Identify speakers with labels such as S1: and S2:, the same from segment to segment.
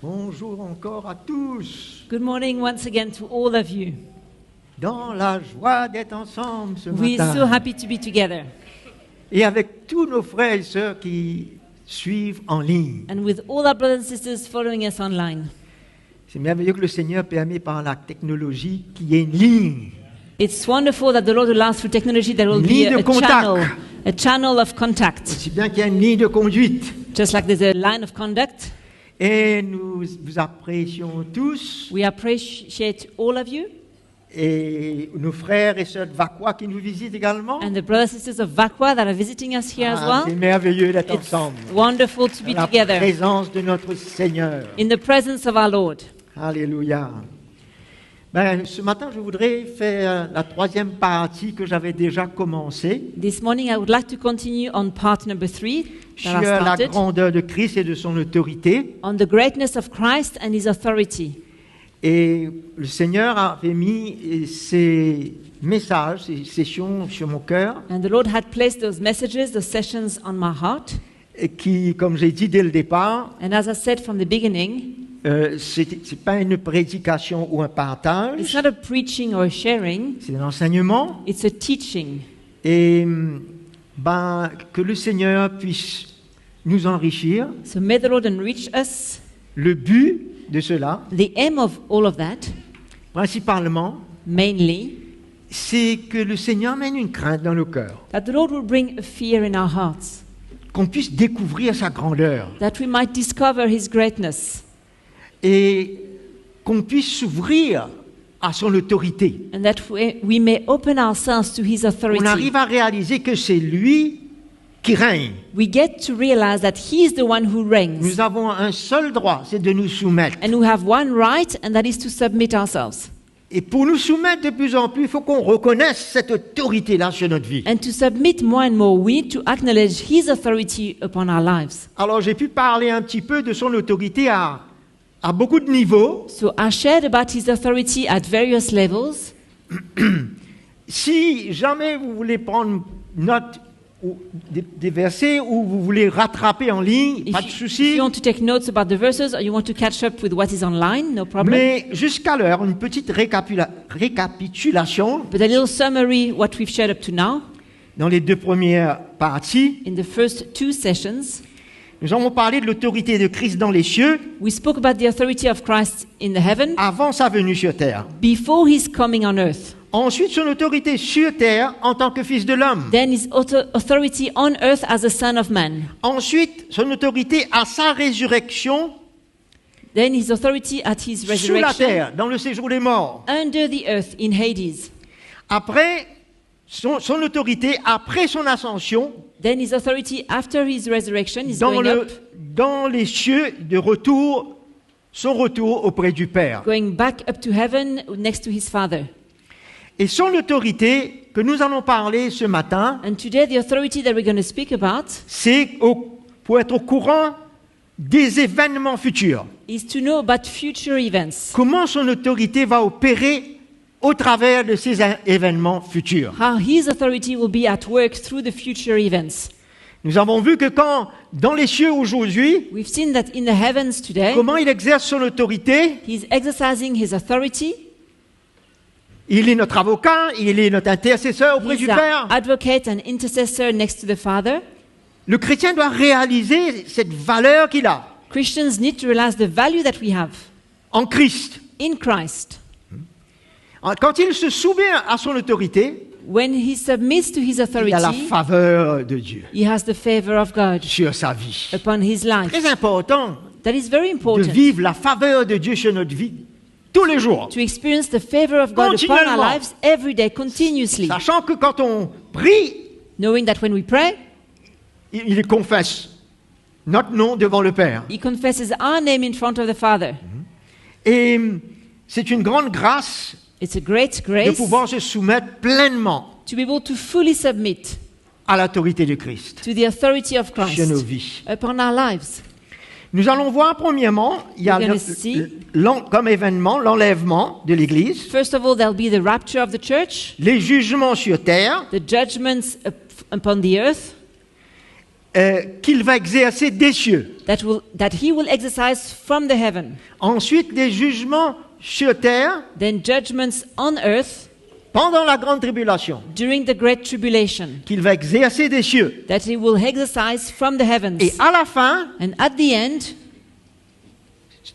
S1: Bonjour encore à tous.
S2: Good morning once again to all of you.
S1: Dans la joie d'être ensemble ce
S2: We're
S1: matin.
S2: so happy to be together.
S1: Et avec tous nos frères et sœurs qui suivent en ligne.
S2: And with all our brothers and sisters following us online.
S1: C'est merveilleux que le Seigneur permet par la technologie qu'il y ait une ligne.
S2: It's wonderful that the Lord allows through technology there will be
S1: Ligne de contact.
S2: a channel of contact.
S1: Aussi bien qu'il y a une ligne de conduite.
S2: Just like there's a line of conduct.
S1: Et nous vous apprécions tous.
S2: We appreciate all of you.
S1: Et nos frères et sœurs de Vacqua qui nous visitent également.
S2: And the brothers and sisters of Vacqua that are visiting us here as well.
S1: C'est merveilleux d'être
S2: It's
S1: ensemble.
S2: wonderful to be
S1: La
S2: together
S1: présence de notre Seigneur.
S2: in the presence of our Lord.
S1: Alléluia. Ce matin, je voudrais faire la troisième partie que j'avais déjà commencée
S2: This morning I would like to continue on part number 3
S1: sur
S2: that I
S1: la
S2: started.
S1: grandeur de Christ et de son autorité.
S2: On the greatness of Christ and His authority.
S1: Et le Seigneur avait mis ces messages, ces sessions sur mon cœur,
S2: And the Lord had placed those messages, those sessions on my heart.
S1: et qui, comme j'ai dit dès le départ,
S2: And as I said from the beginning,
S1: c'est pas une prédication ou un
S2: it's
S1: partage,
S2: not a preaching or a sharing,
S1: c'est un enseignement.
S2: it's a teaching.
S1: Et que le Seigneur puisse nous enrichir.
S2: So may the Lord enrich us.
S1: Le but de cela,
S2: The aim of all of that,
S1: principalement,
S2: mainly,
S1: c'est que le Seigneur mène une crainte dans nos cœurs,
S2: that the Lord will bring a fear in our hearts,
S1: qu'on puisse découvrir sa grandeur
S2: that we might discover His greatness,
S1: et qu'on puisse s'ouvrir à son autorité.
S2: and that we may open ourselves to His
S1: On
S2: authority.
S1: arrive à réaliser que c'est lui qui règne.
S2: We get to realize that He is the one who reigns.
S1: Nous avons un seul droit, c'est de nous soumettre.
S2: And we have one right, and that is to submit ourselves.
S1: Et pour nous soumettre de plus en plus, il faut qu'on reconnaisse cette autorité-là sur notre vie.
S2: And to submit more and more, we need to acknowledge His authority upon our lives.
S1: Alors j'ai pu parler un petit peu de son autorité à beaucoup de niveaux.
S2: So I shared about His authority at various levels.
S1: Si jamais vous voulez prendre note ou des versets ou vous voulez rattraper en ligne, pas de
S2: If
S1: souci.
S2: you want to take notes about the verses or you want to catch up with what is online, no problem.
S1: Mais jusqu'à l'heure, une petite récapitulation
S2: But a little summary what we've shared up to now.
S1: dans les deux premières parties.
S2: In the first 2 sessions,
S1: Nous avons parlé de l'autorité de Christ dans les cieux
S2: we spoke about the authority of Christ in the heaven
S1: avant sa venue sur terre.
S2: before His coming on earth.
S1: Ensuite, son autorité sur terre en tant que fils de l'homme.
S2: Then His authority on earth as a son of man.
S1: Ensuite, son autorité à sa résurrection
S2: Then His authority at His
S1: sous la
S2: resurrection
S1: terre, dans le séjour des morts.
S2: under the earth in Hades.
S1: Après, son autorité après son ascension
S2: Then His authority after His resurrection is going up,
S1: dans les cieux de retour, son retour auprès du Père.
S2: going back up to heaven next to His Father.
S1: Et son autorité que nous allons parler ce matin,
S2: And today the authority that we're going to speak about
S1: c'est pour être au courant des événements futurs.
S2: is to know about future events.
S1: Comment son autorité va opérer au travers de ces événements futurs.
S2: How His authority will be at work through the future events.
S1: Nous avons vu que quand, dans les cieux aujourd'hui,
S2: We've seen that in the heavens today,
S1: comment il exerce son autorité.
S2: He's exercising His authority.
S1: Il est notre avocat, il est notre intercesseur auprès
S2: He's
S1: du
S2: our
S1: Père.
S2: advocate and intercessor next to the Father.
S1: Le chrétien doit réaliser cette valeur qu'il a
S2: Christians need to realize the value that we have
S1: en Christ.
S2: in Christ.
S1: Quand il se soumet à son autorité,
S2: When he submits to His
S1: il a la
S2: authority,
S1: faveur de Dieu
S2: he has the favor of God
S1: sur sa vie.
S2: upon his life.
S1: Très important
S2: That is very
S1: de
S2: important,
S1: vivre la faveur de Dieu sur notre vie tous les jours.
S2: to experience the favor of God upon our
S1: Continuellement.
S2: lives every day, continuously.
S1: Sachant que quand on prie,
S2: Knowing that when we pray,
S1: il confesse notre nom devant le Père.
S2: He confesses our name in front of the Father.
S1: Et c'est une grande grâce
S2: It's a great
S1: de
S2: grace
S1: pouvoir se soumettre pleinement
S2: to be able to fully submit
S1: à l'autorité de Christ
S2: to the authority of
S1: sur nos
S2: Christ
S1: vies.
S2: upon our lives.
S1: Nous allons voir premièrement, il y a
S2: We're gonna see.
S1: comme événement l'enlèvement de l'Église,
S2: First of all, there'll be the rapture of the church,
S1: les jugements sur terre
S2: the judgments upon the earth,
S1: qu'il va exercer des cieux.
S2: that he will exercise from the heaven.
S1: Ensuite, des jugements sur terre
S2: Then judgments on earth
S1: pendant la grande tribulation,
S2: during the great tribulation,
S1: qu'il va exercer des cieux.
S2: that he will exercise from the heavens.
S1: Et à la fin,
S2: And at the end,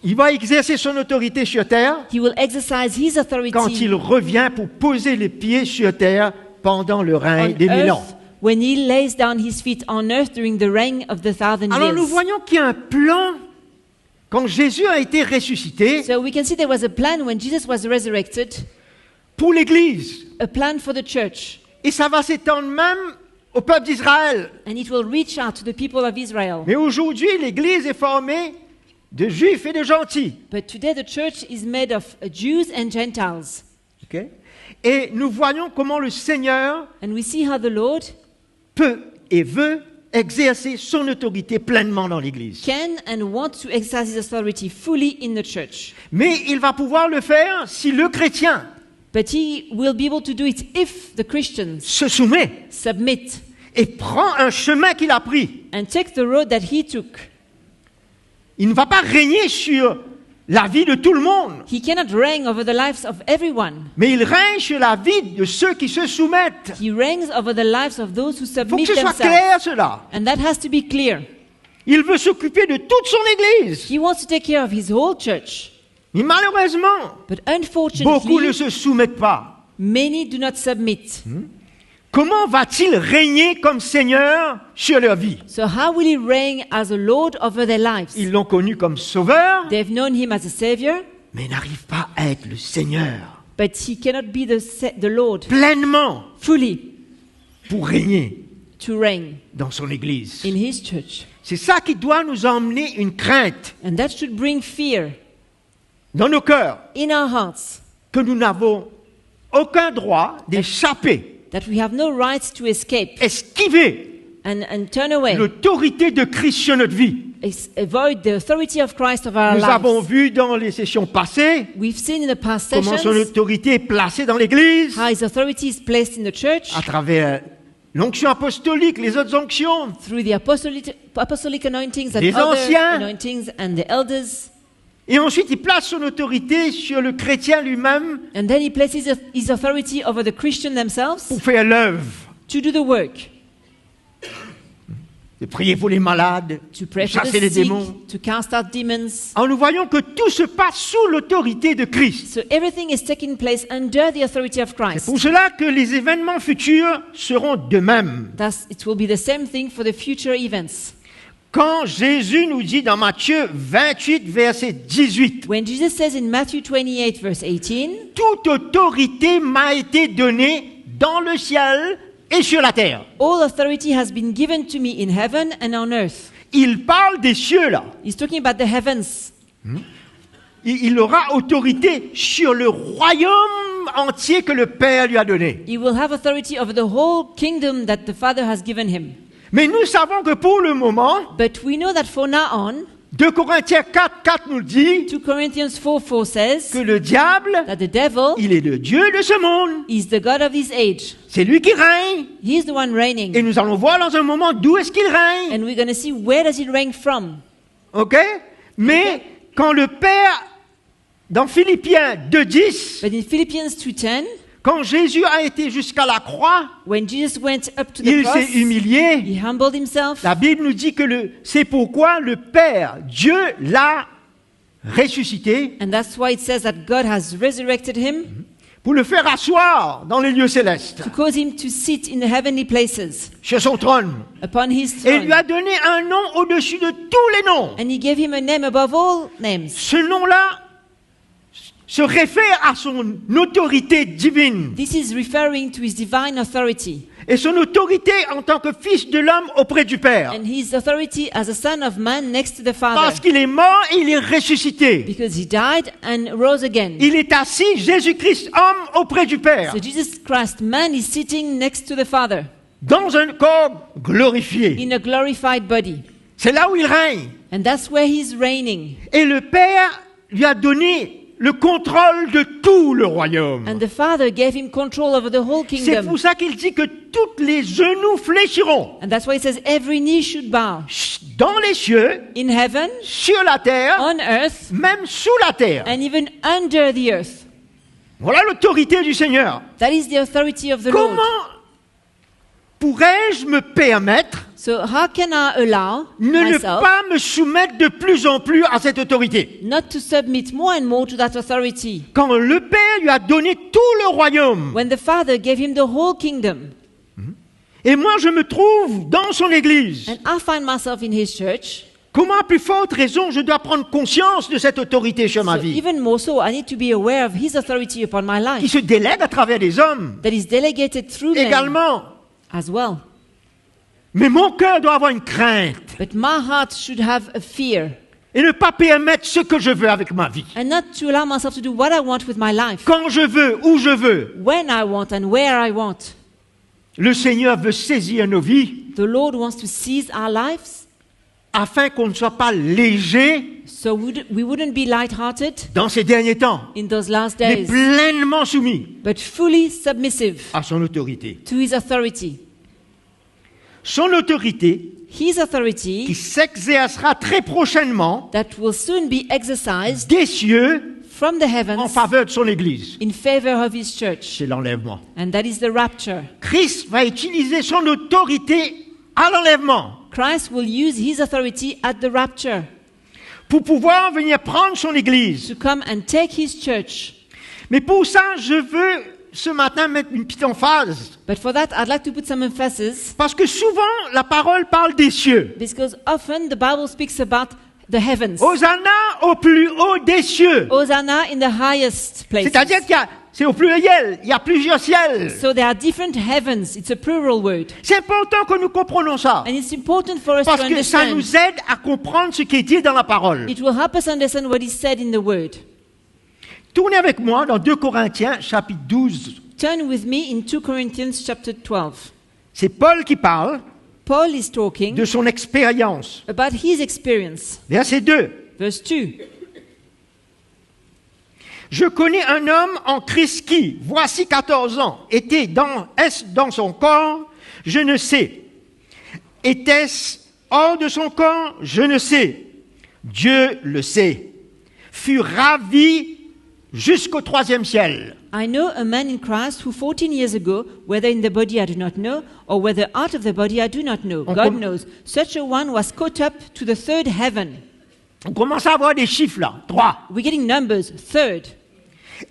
S1: il va exercer son autorité sur terre
S2: he will exercise his authority
S1: quand il revient pour poser les pieds sur terre pendant le règne
S2: on
S1: des 1000 ans.
S2: earth when he lays down his feet on earth during the reign of the 1,000
S1: Alors nous
S2: years.
S1: voyons qu'il y a un plan quand Jésus a été ressuscité
S2: So we can see there was a plan when Jesus was resurrected,
S1: pour l'Église.
S2: a plan for the church,
S1: Et ça va s'étendre même au peuple d'Israël.
S2: and it will reach out to the people of Israel.
S1: Mais aujourd'hui, l'Église est formée de juifs et de gentils.
S2: But today the church is made of Jews and Gentiles.
S1: Ok? Et nous voyons comment le Seigneur
S2: And we see how the Lord
S1: peut et veut exercer son autorité pleinement dans l'Église.
S2: can and wants to exercise his authority fully in the church.
S1: Mais il va pouvoir le faire si le chrétien
S2: But he will be able to do it if the Christians
S1: se soumet
S2: submit
S1: et prend un chemin qu'il a pris.
S2: and take the road that he took.
S1: Il ne va pas régner sur la vie de tout le monde,
S2: He cannot reign over the lives of everyone.
S1: mais il règne sur la vie de ceux qui se soumettent.
S2: He reigns over the lives of those who
S1: Il faut
S2: submit
S1: que ce soit
S2: themselves.
S1: clair cela.
S2: And that has to be clear.
S1: Il veut s'occuper de toute son Église.
S2: He wants to take care of his whole church.
S1: Mais malheureusement,
S2: But
S1: beaucoup
S2: unfortunately,
S1: ne se soumettent pas.
S2: many do not submit.
S1: Comment va-t-il régner comme Seigneur sur leur vie?
S2: So how will he reign as a Lord over their lives?
S1: Ils l'ont connu comme Sauveur,
S2: They've known him as a Savior,
S1: mais n'arrivent pas à être le Seigneur
S2: but he cannot be the Lord
S1: pleinement
S2: fully
S1: pour régner
S2: to reign
S1: dans son Église.
S2: in his church.
S1: C'est ça qui doit nous emmener une crainte
S2: And that should bring fear
S1: dans nos cœurs,
S2: in our hearts,
S1: que nous n'avons aucun droit d'échapper,
S2: that we have no right to escape
S1: esquiver
S2: and turn away,
S1: l'autorité de Christ sur notre vie.
S2: avoid the authority of Christ of our
S1: Nous avons
S2: lives.
S1: vu dans les sessions passées
S2: We've seen in the past
S1: comment son
S2: sessions
S1: autorité est placée dans l'Église
S2: how his authority is placed in the church
S1: à travers l'onction apostolique, les autres onctions,
S2: through the apostolic anointings and
S1: Les
S2: other
S1: anciens.
S2: anointings and the elders.
S1: et ensuite il place son autorité sur le chrétien lui-même
S2: And then he places his authority over the Christian themselves
S1: pour faire l'œuvre,
S2: to do the work,
S1: de prier pour les malades,
S2: to
S1: de
S2: pray for
S1: chasser
S2: the
S1: les
S2: sick,
S1: démons.
S2: to cast out demons.
S1: Alors nous voyons que tout se passe sous l'autorité de Christ.
S2: So everything is taking place under the authority of
S1: C'est
S2: Christ.
S1: pour cela que les événements futurs seront de même.
S2: Thus, it will be the same thing for the future events.
S1: Quand Jésus nous dit dans Matthieu 28, verset 18,
S2: When Jesus says in Matthew 28, verse 18,
S1: toute autorité m'a été donnée dans le ciel et sur la terre.
S2: all authority has been given to me in heaven and on earth.
S1: Il parle des cieux là.
S2: He's talking about the heavens.
S1: Il aura autorité sur le royaume entier que le Père lui a donné.
S2: He will have authority over the whole kingdom that the Father has given him.
S1: Mais nous savons que pour le moment,
S2: But we know that from now on,
S1: 2 Corinthiens 4, 4 nous le dit
S2: 2 Corinthians 4:4 says
S1: que le diable,
S2: that the devil
S1: il est le Dieu de ce monde.
S2: is the God of this age.
S1: C'est lui qui règne.
S2: He is the one
S1: Et
S2: reigning.
S1: nous allons voir dans un moment d'où est-ce qu'il règne.
S2: And we're going to see where does he reign from.
S1: OK? Mais quand le Père, dans Philippiens 2.10,
S2: But in Philippians 2:10,
S1: quand Jésus a été jusqu'à la croix,
S2: when Jesus went up to the
S1: il
S2: cross,
S1: s'est humilié.
S2: he humbled himself.
S1: La Bible nous dit que c'est pourquoi le Père, Dieu l'a ressuscité
S2: And that's why it says that God has resurrected him
S1: pour le faire asseoir dans les lieux célestes,
S2: to cause him to sit in the heavenly places
S1: sur son trône.
S2: upon his
S1: Et il
S2: throne.
S1: lui a donné un nom au-dessus de tous les noms.
S2: And he gave him a name above all names.
S1: Ce nom-là se réfère à son autorité divine
S2: This is referring to his divine authority
S1: et son autorité en tant que fils de l'homme auprès du Père.
S2: and his authority as a son of man next to the Father.
S1: Parce qu'il est mort et il est ressuscité.
S2: Because he died and rose again.
S1: Il est assis, Jésus-Christ, homme, auprès du Père,
S2: So Jesus Christ, man, is sitting next to the Father
S1: dans un corps glorifié.
S2: in a glorified body.
S1: C'est là où il règne.
S2: And that's where he's reigning.
S1: Et le Père lui a donné le contrôle de tout le royaume.
S2: And the Father gave him control over the whole
S1: C'est
S2: kingdom.
S1: pour ça qu'il dit que tous les genoux fléchiront.
S2: And that's why it says every knee should bow.
S1: Dans les cieux,
S2: In heaven,
S1: sur la terre,
S2: on earth,
S1: même sous la terre.
S2: and even under the earth.
S1: Voilà l'autorité du Seigneur.
S2: That is the authority of the Lord.
S1: Comment pourrais-je me permettre
S2: So how can I allow
S1: de ne
S2: myself
S1: pas me soumettre de plus en plus à cette autorité?
S2: not to submit more and more to that authority?
S1: Quand le Père lui a donné tout le royaume,
S2: When the Father gave him the whole kingdom,
S1: et moi je me trouve dans son Église,
S2: and I find myself in his church,
S1: comment à plus forte raison je dois prendre conscience de cette autorité sur ma
S2: so
S1: vie,
S2: even more so, I need to be aware of his authority upon my
S1: qui
S2: life,
S1: se délègue à travers des hommes
S2: that is delegated through men
S1: également.
S2: as well.
S1: Mais mon cœur doit avoir une crainte
S2: But my heart should have a fear,
S1: et ne pas permettre ce que je veux avec ma vie.
S2: and not to allow myself to do what I want with my life,
S1: Quand je veux, où je veux,
S2: when I want and where I want.
S1: le Seigneur veut saisir nos vies
S2: The Lord wants to seize our lives,
S1: afin qu'on ne soit pas léger
S2: so we wouldn't be light-hearted
S1: dans ces derniers temps,
S2: in those last
S1: mais
S2: days,
S1: pleinement soumis
S2: but fully submissive
S1: à son autorité.
S2: to his authority.
S1: Son autorité
S2: His
S1: qui
S2: authority
S1: s'exercera très prochainement
S2: that will soon be exercised
S1: des cieux
S2: from the
S1: en
S2: heavens
S1: faveur de son Église.
S2: in favor of his church,
S1: C'est l'enlèvement.
S2: and that is the rapture.
S1: Christ va utiliser son autorité à l'enlèvement
S2: Christ will use his authority at the rapture
S1: pour pouvoir venir prendre son Église.
S2: to come and take his church.
S1: Mais pour ça, je veux ce matin mettre une petite emphase.
S2: But for that, I'd like to put some emphasis,
S1: Parce que souvent, la parole parle des cieux.
S2: because often the Bible speaks about the heavens.
S1: Hosanna au plus haut des cieux.
S2: Hosanna in the highest place.
S1: C'est-à-dire c'est au pluriel, il y a plusieurs ciels.
S2: So there are different heavens. It's a plural word.
S1: C'est important que nous comprenions ça.
S2: And it's important for us to
S1: Parce que ça
S2: understand.
S1: nous aide à comprendre ce qui est dit dans la parole.
S2: It will help us understand what is said in the word.
S1: Tournez avec moi dans 2 Corinthiens, chapitre 12.
S2: Turn with me in 2 Corinthians chapter 12.
S1: C'est Paul qui parle
S2: Paul is talking
S1: de son expérience.
S2: about his experience.
S1: Verset 2.
S2: Verse 2.
S1: Je connais un homme en Christ qui, voici 14 ans, est-ce dans son corps? Je ne sais. Était-ce hors de son corps? Je ne sais. Dieu le sait. Fut ravi jusqu'au 3e ciel.
S2: I know a man in Christ who 14 years ago, whether in the body I do not know, or whether out of the body I do not know, God knows, such a one was caught up to the third heaven.
S1: On commence à avoir des chiffres là. 3.
S2: We're getting numbers, third.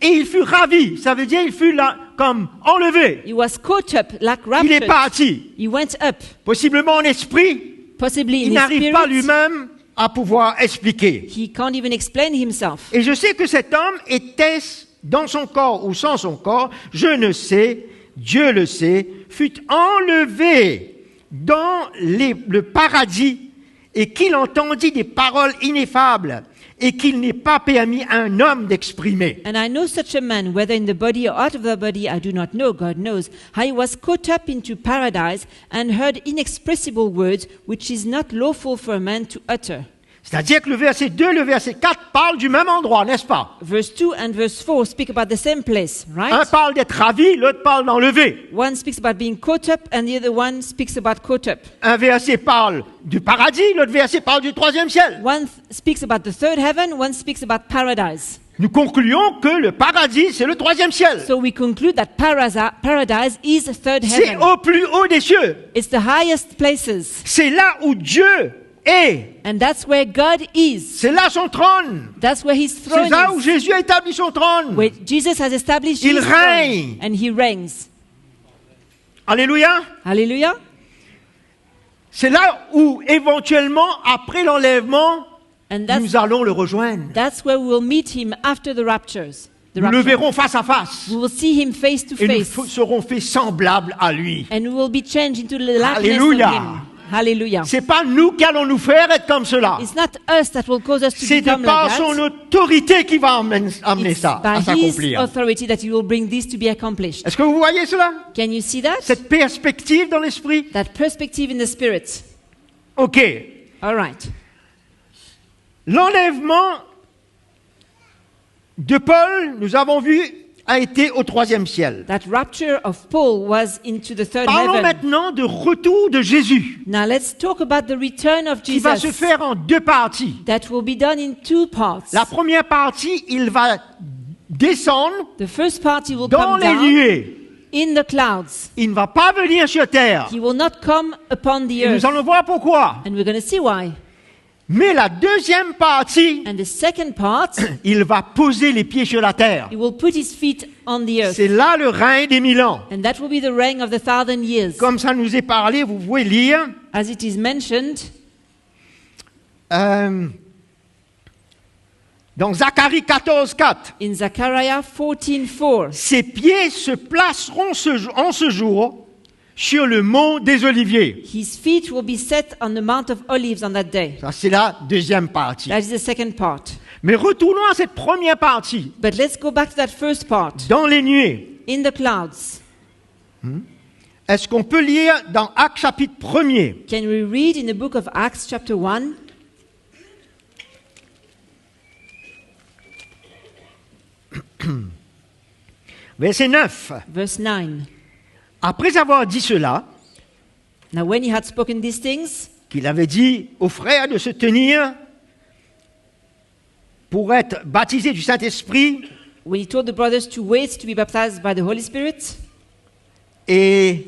S1: Et il fut ravi. Ça veut dire il fut là comme enlevé.
S2: He was caught up like
S1: Il est
S2: raptured.
S1: parti.
S2: He went up,
S1: Possiblement en esprit.
S2: possibly
S1: Il
S2: in his
S1: n'arrive pas
S2: spirit.
S1: lui-même à pouvoir expliquer.
S2: He can't even explain himself.
S1: Et je sais que cet homme était dans son corps ou sans son corps, je ne sais, Dieu le sait, fut enlevé dans le paradis et qu'il entendit des paroles ineffables et qu'il n'est pas permis à un homme d'exprimer.
S2: And I know such a man, whether in the body or out of the body, I do not know, God knows, how he was caught up into paradise and heard inexpressible words which is not lawful for a man to utter.
S1: C'est-à-dire que le verset 2, le verset 4 parlent du même endroit, n'est-ce pas?
S2: Verse 2 and verse 4 speak about the same place,
S1: Un
S2: right?
S1: parle d'être ravi, l'autre parle d'enlever.
S2: One speaks about being caught up and the other one speaks about caught up.
S1: Un verset parle du paradis, l'autre verset parle du 3e ciel.
S2: One speaks about the third heaven, one speaks about paradise.
S1: Nous concluons que le paradis, c'est le 3e ciel.
S2: So we conclude that paradise is the third
S1: C'est
S2: heaven.
S1: au plus haut des cieux.
S2: It's the highest places.
S1: C'est là où Dieu est.
S2: And that's where God is.
S1: C'est là son trône.
S2: That's where his
S1: C'est
S2: throne
S1: là où
S2: is.
S1: Jésus a établi son trône.
S2: Where Jesus has established
S1: Il
S2: his
S1: règne.
S2: throne. And he reigns.
S1: Alléluia.
S2: Hallelujah.
S1: C'est là où, éventuellement, après l'enlèvement,
S2: And
S1: nous allons le rejoindre.
S2: that's where we will meet him after the raptures. The
S1: Nous le
S2: rapture.
S1: verrons face à face.
S2: We will see him face to
S1: Et nous
S2: face.
S1: serons faits semblables à lui.
S2: And we will be changed into the likeness
S1: Hallelujah.
S2: of him. Hallelujah.
S1: C'est pas nous qui allons nous faire être comme cela.
S2: It's not us that will cause us to
S1: C'est de
S2: become
S1: par
S2: like
S1: son
S2: that.
S1: autorité qui va amener
S2: It's
S1: ça
S2: by
S1: à
S2: his
S1: s'accomplir.
S2: authority that he will bring this to be accomplished.
S1: Est-ce que vous voyez cela?
S2: Can you see that?
S1: Cette perspective dans l'esprit?
S2: That perspective in the spirit.
S1: Ok.
S2: All right.
S1: L'enlèvement de Paul, nous avons vu, a été au 3e ciel.
S2: That rapture of Paul was into the third
S1: Parlons
S2: heaven.
S1: maintenant de retour de Jésus,
S2: Now let's talk about the return of
S1: qui va se
S2: Jesus.
S1: faire en 2 parties.
S2: That will be done in 2 parts.
S1: La première partie, il va descendre
S2: The first part he will
S1: dans
S2: come
S1: les
S2: down
S1: nuées.
S2: in the clouds.
S1: Il ne va pas venir sur terre.
S2: He will not come upon the
S1: Et
S2: earth.
S1: nous allons voir pourquoi.
S2: And we're going to see why.
S1: Mais la deuxième partie,
S2: And the second part,
S1: il va poser les pieds sur la terre.
S2: he will put his feet on the earth.
S1: C'est là le règne des 1000 ans.
S2: And that will be the reign of the 1,000 years.
S1: Comme ça nous est parlé, vous pouvez lire
S2: As it is mentioned
S1: dans Zacharie 14:4.
S2: in Zechariah 14:4.
S1: Ses pieds se placeront en ce jour sur le mont des Oliviers.
S2: His feet will be set on the Mount of Olives on that day.
S1: Ça, c'est la deuxième partie.
S2: That is the second part.
S1: Mais retournons à cette première partie,
S2: But let's go back to that first part.
S1: dans les nuées.
S2: In the clouds.
S1: Est-ce qu'on peut lire dans Actes chapitre 1er,
S2: Can we read in the book of Acts chapter 1?
S1: verset 9.
S2: Verse 9.
S1: Après avoir dit cela,
S2: Now when he had spoken these things,
S1: qu'il avait dit aux frères de se tenir pour être baptisés du Saint-Esprit
S2: when he told the brothers to wait to be baptized by the Holy Spirit,
S1: et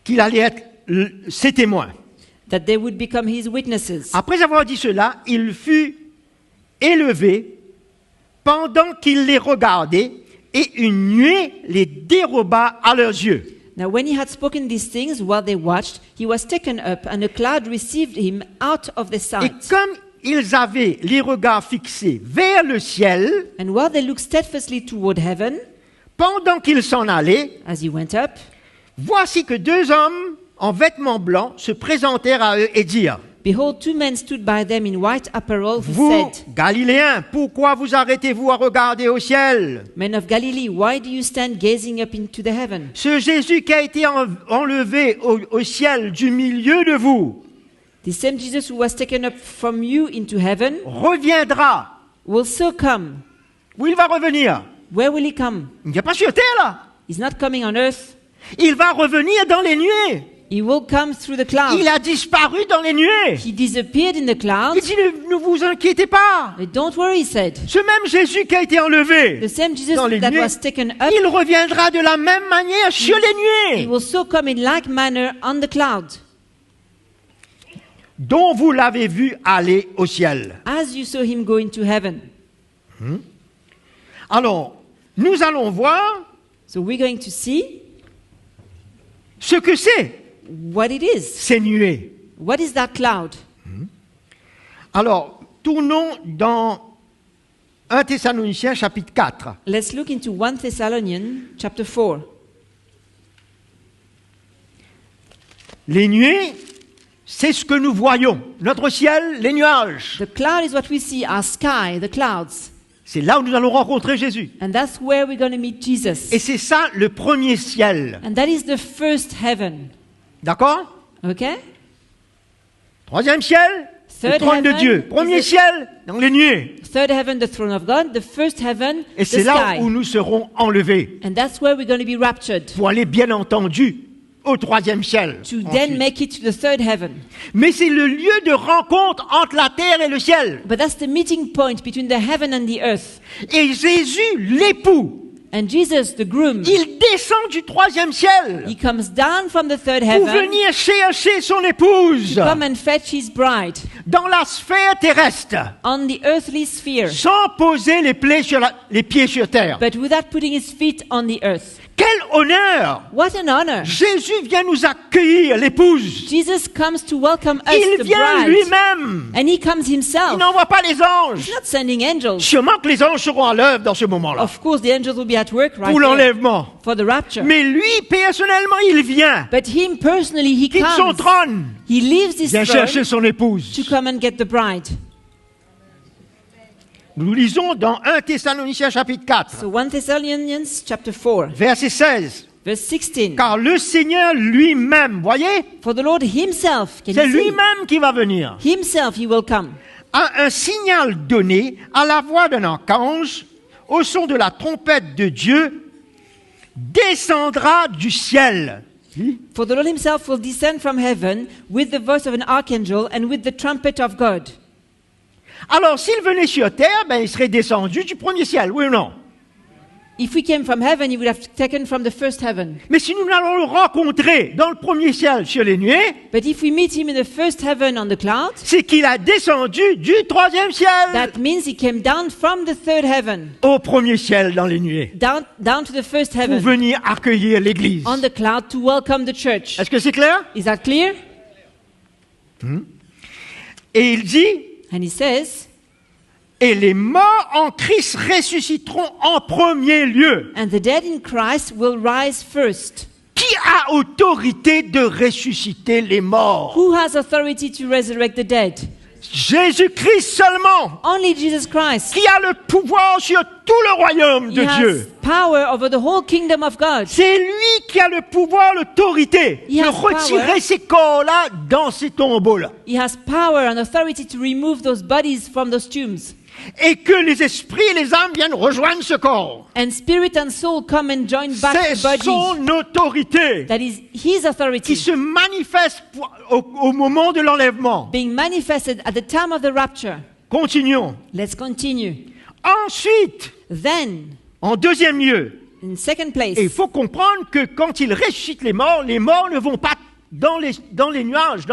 S1: qu'il allait être ses témoins.
S2: that they would become his witnesses.
S1: Après avoir dit cela, il fut élevé pendant qu'il les regardait et une nuée les déroba à leurs yeux.
S2: Now when he had spoken these things while they watched, he was taken up, and a cloud received him out of their
S1: Et
S2: sight.
S1: comme ils avaient les regards fixés vers le ciel,
S2: And while they looked steadfastly toward heaven,
S1: pendant qu'ils s'en allaient,
S2: as he went up,
S1: voici que 2 hommes en vêtements blancs se présentèrent à eux et dirent:
S2: behold, 2 men stood by them in white apparel, who
S1: Vous,
S2: said,
S1: Galiléens, pourquoi vous arrêtez-vous à regarder au ciel?
S2: Men of Galilee, why do you stand gazing up into the heaven?
S1: Ce Jésus qui a été enlevé au ciel du milieu de vous
S2: The same Jesus who was taken up from you into heaven
S1: reviendra.
S2: will so come.
S1: Où il va revenir?
S2: Where will he come?
S1: Il n'est pas sur terre là.
S2: He's not coming on earth.
S1: Il va revenir dans les nuées.
S2: He will come through the clouds.
S1: Il a disparu dans les nuées.
S2: He disappeared in the
S1: Il
S2: clouds.
S1: dit: ne vous inquiétez pas.
S2: But don't worry, he said.
S1: Ce même Jésus qui a été enlevé
S2: The same Jesus
S1: dans les
S2: that
S1: nuées,
S2: was taken up,
S1: il reviendra de la même manière sur les
S2: he
S1: nuées,
S2: will so come in like manner on the cloud,
S1: dont vous l'avez vu aller au ciel.
S2: as you saw him go into heaven.
S1: Alors, nous allons voir
S2: So we're going to see
S1: ce que c'est,
S2: what it is.
S1: ces nuées.
S2: What is that cloud?
S1: Alors, tournons dans 1 Thessaloniciens chapitre 4.
S2: Let's look into 1 Thessalonians chapter 4.
S1: Les nuées, c'est ce que nous voyons. Notre ciel, les nuages.
S2: The cloud is what we see, our sky, the clouds.
S1: C'est là où nous allons rencontrer Jésus.
S2: And that's where we're going to meet Jesus.
S1: Et c'est ça le premier ciel.
S2: And that is the first heaven.
S1: D'accord?
S2: Okay?
S1: Troisième ciel, le
S2: Third
S1: trône de
S2: heaven
S1: Dieu.
S2: is
S1: Premier
S2: the-
S1: ciel, dans les nuées.
S2: Third heaven, the throne of God. The first heaven,
S1: Et
S2: the
S1: c'est là
S2: sky.
S1: où nous serons enlevés.
S2: And that's where we're going to be raptured.
S1: Pour aller, bien entendu, au troisième ciel.
S2: To
S1: ensuite.
S2: then make it to the third heaven.
S1: Mais c'est le lieu de rencontre entre la terre et le ciel.
S2: But that's the meeting point between the heaven and the earth.
S1: Et Jésus, l'époux,
S2: And Jesus, the groom,
S1: il descend du troisième ciel
S2: he comes down from the third
S1: pour
S2: heaven
S1: venir chercher son épouse
S2: to come and fetch his bride
S1: dans la sphère terrestre,
S2: on the earthly sphere,
S1: sans poser les pieds sur terre.
S2: but without putting his feet on the earth.
S1: Quel honneur!
S2: What an honor!
S1: Jésus vient nous accueillir, l'épouse.
S2: Jesus comes to welcome us,
S1: Il
S2: the
S1: vient
S2: bride.
S1: lui-même.
S2: And he comes
S1: Il
S2: himself.
S1: n'envoie pas les anges.
S2: He's not sending angels.
S1: Sûrement que les anges seront à l'œuvre dans ce moment-là,
S2: Of course, the angels will be at work right
S1: pour
S2: there
S1: l'enlèvement.
S2: for the rapture.
S1: Mais lui, personnellement, il vient.
S2: But him personally, he
S1: Quitte son
S2: comes.
S1: trône.
S2: He leaves his
S1: Vient chercher
S2: throne
S1: son épouse.
S2: to come and get the bride.
S1: Nous lisons dans 1 Thessaloniciens chapitre 4,
S2: So 1 Thessalonians chapter 4,
S1: verset 16.
S2: verse 16.
S1: Car le Seigneur lui-même, voyez,
S2: For the Lord himself, can
S1: c'est
S2: you see?
S1: lui-même qui va venir,
S2: Himself he will come.
S1: a un signal donné à la voix d'un archange, au son de la trompette de Dieu, descendra du ciel.
S2: For the Lord himself will descend from heaven with the voice of an archangel and with the trumpet of God.
S1: Alors, s'il venait sur terre, il serait descendu du premier ciel, oui ou non?
S2: If we came from heaven, he would have taken from the first heaven.
S1: Mais si nous allons le rencontrer dans le premier ciel sur les nuées,
S2: But if we meet him in the first heaven on the clouds,
S1: c'est qu'il a descendu du troisième ciel
S2: that means he came down from the third heaven,
S1: au premier ciel dans les nuées
S2: down to the first
S1: pour
S2: heaven,
S1: venir accueillir l'Église.
S2: on the cloud to welcome the church.
S1: Est-ce que c'est clair?
S2: Is that clear?
S1: Et il dit,
S2: And he says,
S1: et les morts en Christ ressusciteront en premier lieu.
S2: and the dead in Christ will rise first.
S1: Qui a autorité de ressusciter les morts?
S2: Who has authority to resurrect the dead?
S1: Jésus-Christ seulement,
S2: Only Jesus Christ.
S1: qui a le pouvoir sur tout le royaume
S2: He
S1: de
S2: has
S1: Dieu.
S2: power over the whole kingdom of God.
S1: C'est lui qui a le pouvoir, l'autorité
S2: He
S1: de
S2: has
S1: retirer
S2: power.
S1: ces corps-là dans ces tombeaux-là.
S2: He has power and authority to remove those bodies from those tombs.
S1: Et que les esprits et les âmes viennent rejoindre ce corps.
S2: And spirit and soul come and join back
S1: C'est
S2: the body.
S1: son autorité
S2: That is his
S1: qui
S2: authority
S1: se manifeste au moment de l'enlèvement.
S2: being manifested at the time of the rapture.
S1: Continuons.
S2: Let's continue.
S1: Ensuite,
S2: Then,
S1: en deuxième lieu,
S2: in second place,
S1: et il faut comprendre que quand il ressuscite les morts ne vont pas dans les nuages,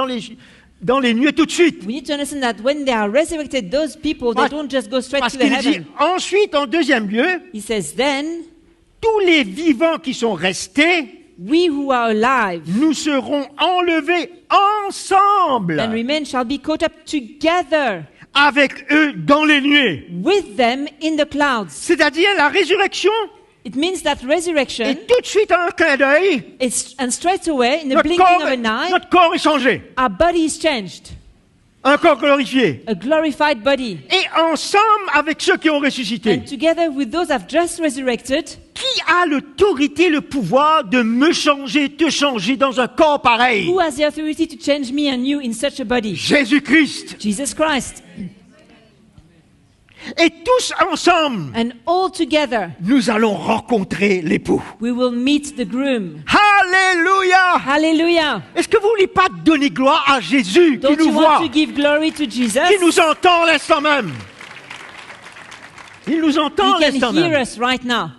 S1: dans les nuées tout de suite.
S2: we need to understand that when they are resurrected, those people, they don't just go straight
S1: Parce
S2: to the
S1: qu'il dit
S2: heaven.
S1: ensuite, en deuxième lieu,
S2: He says, then,
S1: tous les vivants qui sont restés,
S2: we who are alive
S1: nous serons enlevés ensemble
S2: and remain shall be caught up together
S1: avec eux dans les nuées.
S2: with them in the clouds.
S1: C'est-à-dire la résurrection
S2: It means that resurrection
S1: est tout de suite en un clin d'œil.
S2: and straight away, in the
S1: Notre
S2: blinking
S1: corps,
S2: of an eye,
S1: notre corps est changé.
S2: our body is changed.
S1: Un corps glorifié.
S2: A glorified body.
S1: Et ensemble avec ceux qui ont ressuscité.
S2: And together with those I've just resurrected,
S1: Qui a l'autorité, le pouvoir de me changer, te changer dans un corps pareil?
S2: who has the authority to change me and you in such a body?
S1: Jésus-Christ.
S2: Jesus Christ.
S1: Et tous ensemble,
S2: And all together,
S1: nous allons rencontrer l'époux.
S2: we will meet the groom.
S1: Alléluia!
S2: Hallelujah.
S1: Est-ce que vous ne voulez pas donner gloire à Jésus qui
S2: Don't
S1: nous
S2: you
S1: voit,
S2: want to give glory to Jesus?
S1: qui nous entend l'instant même? Il nous entend
S2: He
S1: l'instant
S2: can hear
S1: même.
S2: us right now.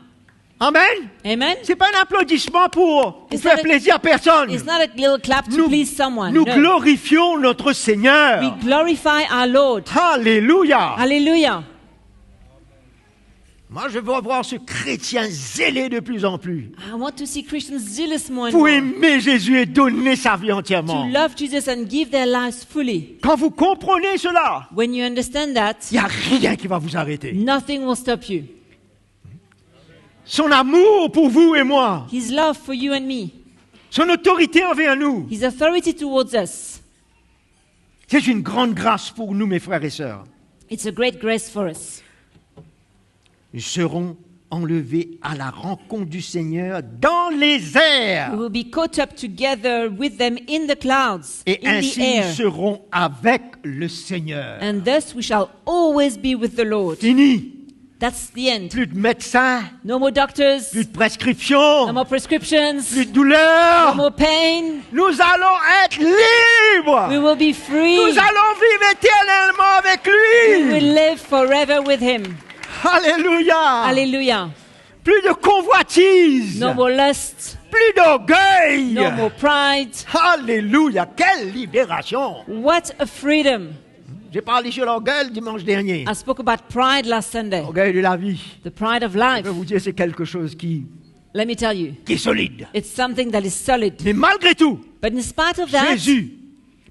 S1: Amen?
S2: Amen?
S1: C'est pas un applaudissement pour
S2: It's
S1: faire
S2: not a-
S1: plaisir à personne.
S2: It's not a little clap to please someone.
S1: Nous
S2: No.
S1: glorifions notre
S2: We
S1: Seigneur.
S2: glorify our Lord.
S1: Alléluia!
S2: Hallelujah.
S1: Moi, je veux voir ce chrétien zélé de plus en plus
S2: I want to see Christians zealous more and
S1: pour
S2: more.
S1: aimer Jésus et donner sa vie
S2: To
S1: entièrement.
S2: love Jesus and give their lives fully.
S1: Quand vous comprenez cela,
S2: When you understand that,
S1: il n'y a rien qui va vous arrêter.
S2: nothing will stop you.
S1: Son amour pour vous et moi,
S2: His love for you and me,
S1: son autorité envers nous,
S2: His authority towards us,
S1: c'est une grande grâce pour nous, mes frères et sœurs.
S2: it's a great grace for us.
S1: Nous serons enlevés à la rencontre du Seigneur dans les airs.
S2: We will be caught up together with them in the clouds,
S1: Et
S2: in
S1: ainsi,
S2: the air.
S1: nous serons avec le Seigneur.
S2: And thus we shall always be with the Lord.
S1: Fini.
S2: That's the end.
S1: Plus de médecins,
S2: No more doctors,
S1: plus de prescriptions,
S2: no more prescriptions,
S1: plus de douleurs.
S2: no more pain.
S1: Nous allons être libres.
S2: We will be free.
S1: Nous allons vivre éternellement avec
S2: We will
S1: lui.
S2: live forever with Him.
S1: Alléluia.
S2: Hallelujah.
S1: Plus de convoitise.
S2: No more lust,
S1: Plus d'orgueil.
S2: no more pride.
S1: Alléluia. Quelle libération.
S2: What a freedom.
S1: J'ai parlé sur l'orgueil dimanche dernier.
S2: I spoke about pride last Sunday.
S1: L'orgueil de la vie.
S2: The pride of
S1: Je
S2: life.
S1: peux vous dire, c'est quelque chose qui
S2: Let me tell you,
S1: est solide.
S2: it's something that is solid.
S1: Mais malgré tout,
S2: But in spite of that,
S1: Jésus,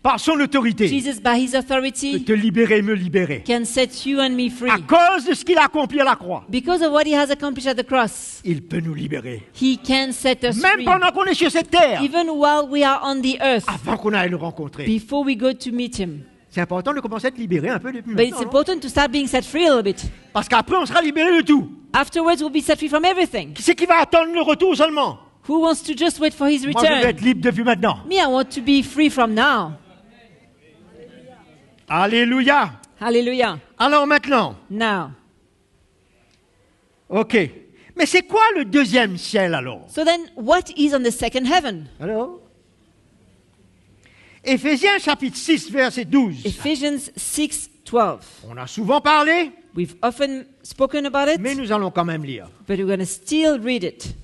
S1: par son autorité,
S2: Jesus, by His
S1: peut
S2: authority,
S1: te libérer et me libérer.
S2: can set you and me free.
S1: À cause de ce qu'il a accompli à la croix,
S2: Because of what He has accomplished at the cross,
S1: il peut nous libérer.
S2: He can set us
S1: Même
S2: free.
S1: pendant qu'on est sur cette terre,
S2: Even while we are on the earth,
S1: avant qu'on aille le rencontrer.
S2: before we go to meet Him.
S1: C'est important de commencer à être libéré un peu depuis
S2: But it's
S1: maintenant. Non?
S2: important to start being set free a little bit.
S1: Parce qu'après, on sera libéré de tout.
S2: Afterwards, we'll be set free from everything.
S1: Qui c'est qui va attendre le retour seulement?
S2: Who wants to just wait for His
S1: Moi, je veux
S2: return?
S1: être libre depuis maintenant.
S2: Me, I want to be free from now.
S1: Alléluia.
S2: Hallelujah.
S1: Alors maintenant,
S2: Now,
S1: Ok. Mais c'est quoi le deuxième ciel alors?
S2: So then, what is on the second heaven?
S1: Alors Éphésiens chapitre 6, verset 12.
S2: Ephesians 6:12.
S1: On a souvent parlé,
S2: We've often spoken about it,
S1: mais nous allons quand même lire.
S2: but we're going to still read it.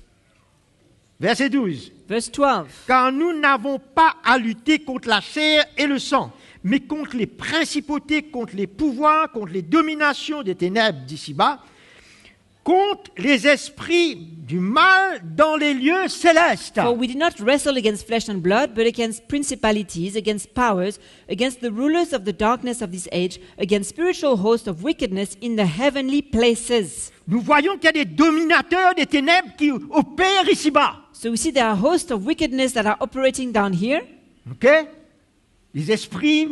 S1: Verset 12.
S2: Verse 12.
S1: Car nous n'avons pas à lutter contre la chair et le sang, mais contre les principautés, contre les pouvoirs, contre les dominations des ténèbres d'ici-bas, contre les esprits du mal dans les lieux célestes.
S2: For we do not wrestle against flesh and blood, but against principalities, against powers, against the rulers of the darkness of this age, against spiritual hosts of wickedness in the heavenly places.
S1: Nous voyons qu'il y a des dominateurs des ténèbres qui opèrent ici-bas.
S2: So we see there are hosts of wickedness that are operating down here,
S1: Ok? Les esprits,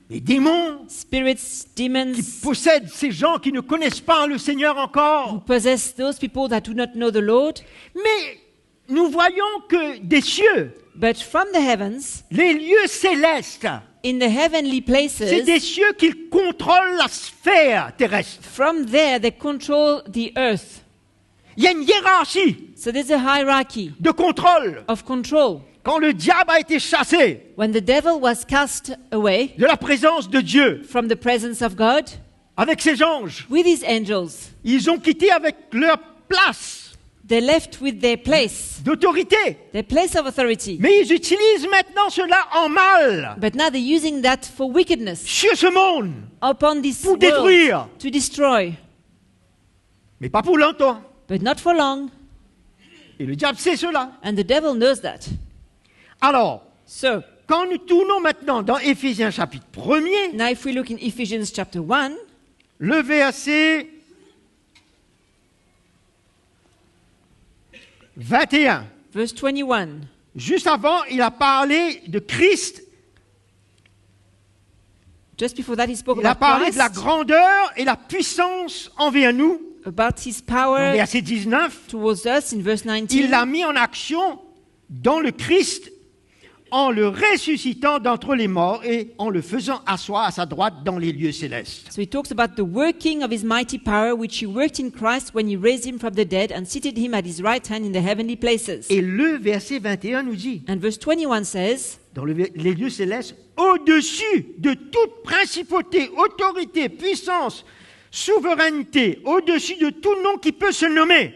S1: les démons
S2: spirits,
S1: qui
S2: demons,
S1: possèdent ces gens qui ne connaissent pas le Seigneur
S2: who
S1: encore.
S2: possess those people that do not know the Lord.
S1: Mais nous voyons que des cieux,
S2: But from the heavens,
S1: les lieux célestes,
S2: in the heavenly
S1: c'est des
S2: places,
S1: cieux qui contrôlent la sphère terrestre.
S2: from there they control the earth.
S1: Il y a une hiérarchie
S2: So there's a hierarchy
S1: de contrôle.
S2: of control.
S1: Quand le diable a été chassé
S2: When the devil was cast away
S1: de la présence de Dieu
S2: from the presence of God
S1: avec ses anges,
S2: with his angels,
S1: ils ont quitté avec leur place
S2: they left with their place of authority.
S1: Mais ils utilisent maintenant cela en mal
S2: But now they're using that for wickedness
S1: sur ce monde,
S2: upon this
S1: pour
S2: world
S1: détruire,
S2: to destroy.
S1: mais pas pour longtemps.
S2: But not for long.
S1: Et le diable sait cela.
S2: And the devil knows that.
S1: Alors,
S2: So,
S1: quand nous tournons maintenant dans Éphésiens chapitre 1er,
S2: now if we look in Ephesians chapter 1,
S1: le verset 21,
S2: verse 21.
S1: juste avant, il a parlé de Christ,
S2: Just before that, he spoke
S1: il a
S2: about
S1: parlé de la
S2: Christ,
S1: grandeur et la puissance envers nous,
S2: about his
S1: au
S2: power
S1: verset 19.
S2: towards us in verse
S1: Il
S2: 19.
S1: l'a mis en action dans le Christ en le ressuscitant d'entre les morts et en le faisant asseoir à sa droite dans les lieux célestes.
S2: So he talks about the working of his mighty power, which he worked in Christ when he raised him from the dead and seated him at his right hand in the heavenly places.
S1: Et le verset 21 nous dit,
S2: And verse 21 says,
S1: dans les lieux célestes, au-dessus de toute principauté, autorité, puissance, souveraineté, au-dessus de tout nom qui peut se nommer,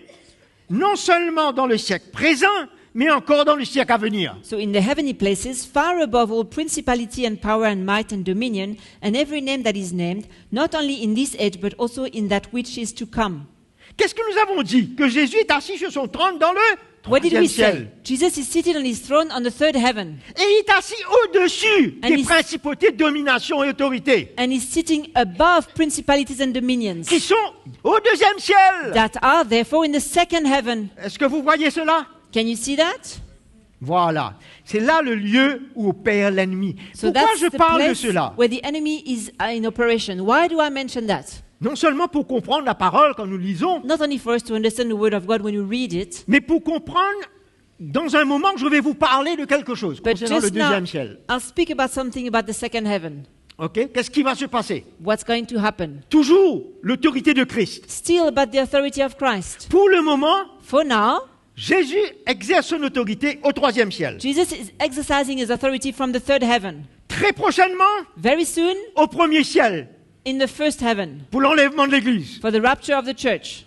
S1: non seulement dans le siècle présent, mais encore dans le siècle à venir.
S2: so in the heavenly places, far above all principality and power and might and dominion, and every name that is named, not only in this age, but also in that which is to come.
S1: Qu'est-ce que nous avons dit? Que Jésus est assis sur son trône dans le
S2: What did we
S1: troisième
S2: say?
S1: ciel.
S2: Jesus is seated on his throne on the third heaven,
S1: Et il est assis au-dessus
S2: And
S1: des
S2: he's-
S1: principautés, dominations et autorités
S2: and he's sitting above principalities and dominions
S1: qui sont au deuxième ciel.
S2: that are therefore in the second heaven.
S1: Est-ce que vous voyez cela?
S2: Can you see that?
S1: Voilà. C'est là le lieu où opère l'ennemi.
S2: So
S1: Pourquoi
S2: that's
S1: je
S2: the
S1: parle de
S2: place
S1: cela?
S2: where the enemy is in operation. Why do I mention that?
S1: Non seulement pour comprendre la parole quand nous lisons,
S2: Not only for us to understand the word of God when we read it,
S1: mais pour comprendre, dans un moment, je vais vous parler de quelque chose
S2: but
S1: concernant le
S2: just now,
S1: deuxième ciel.
S2: I'll speak about something about the second heaven.
S1: Ok? Qu'est-ce qui va se passer?
S2: What's going to happen?
S1: Toujours l'autorité de Christ.
S2: Still about the authority of Christ.
S1: Pour le moment,
S2: For now,
S1: Jésus exerce son autorité au troisième ciel.
S2: Jesus is exercising his authority from the third heaven.
S1: Très prochainement,
S2: Very soon,
S1: au premier ciel,
S2: in the first heaven,
S1: pour l'enlèvement de l'Église.
S2: for the rapture of the church.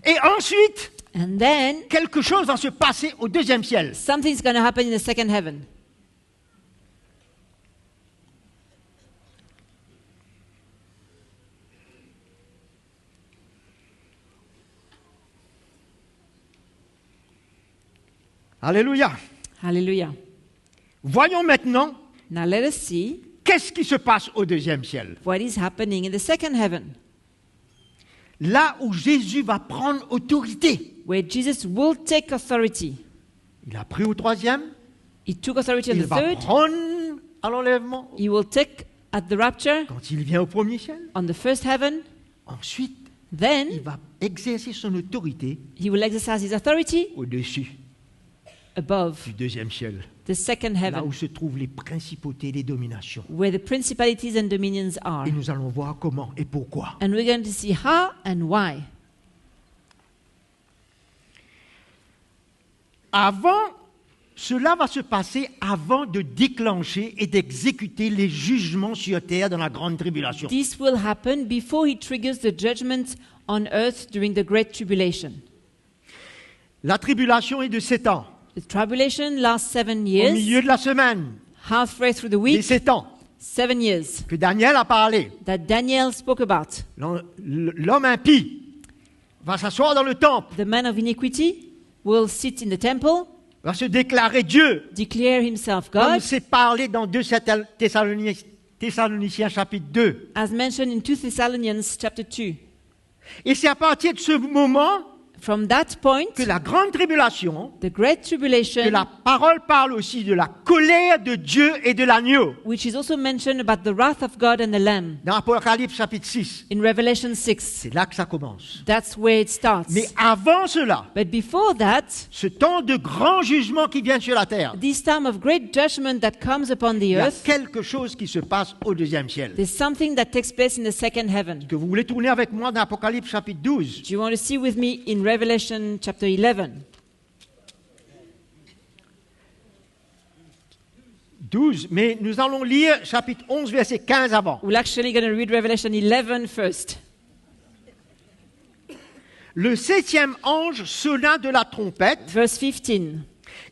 S1: Et ensuite,
S2: And then,
S1: quelque chose va se passer au deuxième ciel.
S2: something's going to happen in the second heaven.
S1: Alléluia.
S2: Hallelujah.
S1: Voyons maintenant
S2: Now let us see
S1: qu'est-ce qui se passe au deuxième ciel.
S2: what is happening in the second heaven,
S1: Là où Jésus va prendre autorité.
S2: where Jesus will take authority.
S1: Il a pris au troisième,
S2: He took authority on
S1: il
S2: the
S1: va
S2: third.
S1: prendre à l'enlèvement
S2: He will take at the rapture
S1: quand il vient au premier ciel.
S2: on the first heaven.
S1: Ensuite, il
S2: Then
S1: va exercer son autorité
S2: he will exercise his authority
S1: au-dessus
S2: above
S1: du deuxième ciel.
S2: the second
S1: là
S2: heaven,
S1: où se trouvent les principautés, les dominations.
S2: where the principalities and dominions are.
S1: Et nous allons voir comment et pourquoi.
S2: And we're going to see how and why.
S1: Cela va se passer avant de déclencher et d'exécuter les jugements sur terre dans la grande tribulation.
S2: This will happen before he triggers the judgment on earth during the Great Tribulation.
S1: La tribulation est de 7 ans.
S2: The tribulation lasts 7
S1: Au
S2: years,
S1: milieu de la semaine,
S2: halfway through the
S1: des
S2: week,
S1: 7 ans
S2: 7 years,
S1: que Daniel a parlé.
S2: that Daniel spoke about.
S1: L'homme impie va s'asseoir dans le temple,
S2: The man of iniquity will sit in the temple,
S1: va se déclarer Dieu,
S2: declare himself
S1: comme
S2: God,
S1: c'est parlé dans 2 Thessaloniciens chapitre 2.
S2: as mentioned in 2 Thessalonians chapter 2.
S1: Et c'est à partir de ce moment
S2: From that point,
S1: que la grande tribulation,
S2: the Great
S1: que
S2: Tribulation,
S1: la parole parle aussi de la colère de Dieu et de l'agneau.
S2: which is also mentioned about the wrath of God and the Lamb
S1: Dans Apocalypse chapitre 6,
S2: in Revelation 6.
S1: c'est là que ça commence.
S2: That's where it starts.
S1: Mais avant cela,
S2: But before that,
S1: ce temps de grand jugement qui vient sur la terre,
S2: this time of great judgment that comes upon the
S1: il y a
S2: earth,
S1: quelque chose qui se passe au deuxième ciel.
S2: there's something that takes place in the second heaven.
S1: Que vous voulez tourner avec moi dans Apocalypse chapitre 12.
S2: Do you want to see with me in Revelation chapter 11?
S1: 12, mais nous allons lire chapitre 11, verset 15 avant.
S2: We're actually going to read Revelation 11 first.
S1: Le 7e ange sonna de la trompette
S2: Verse 15.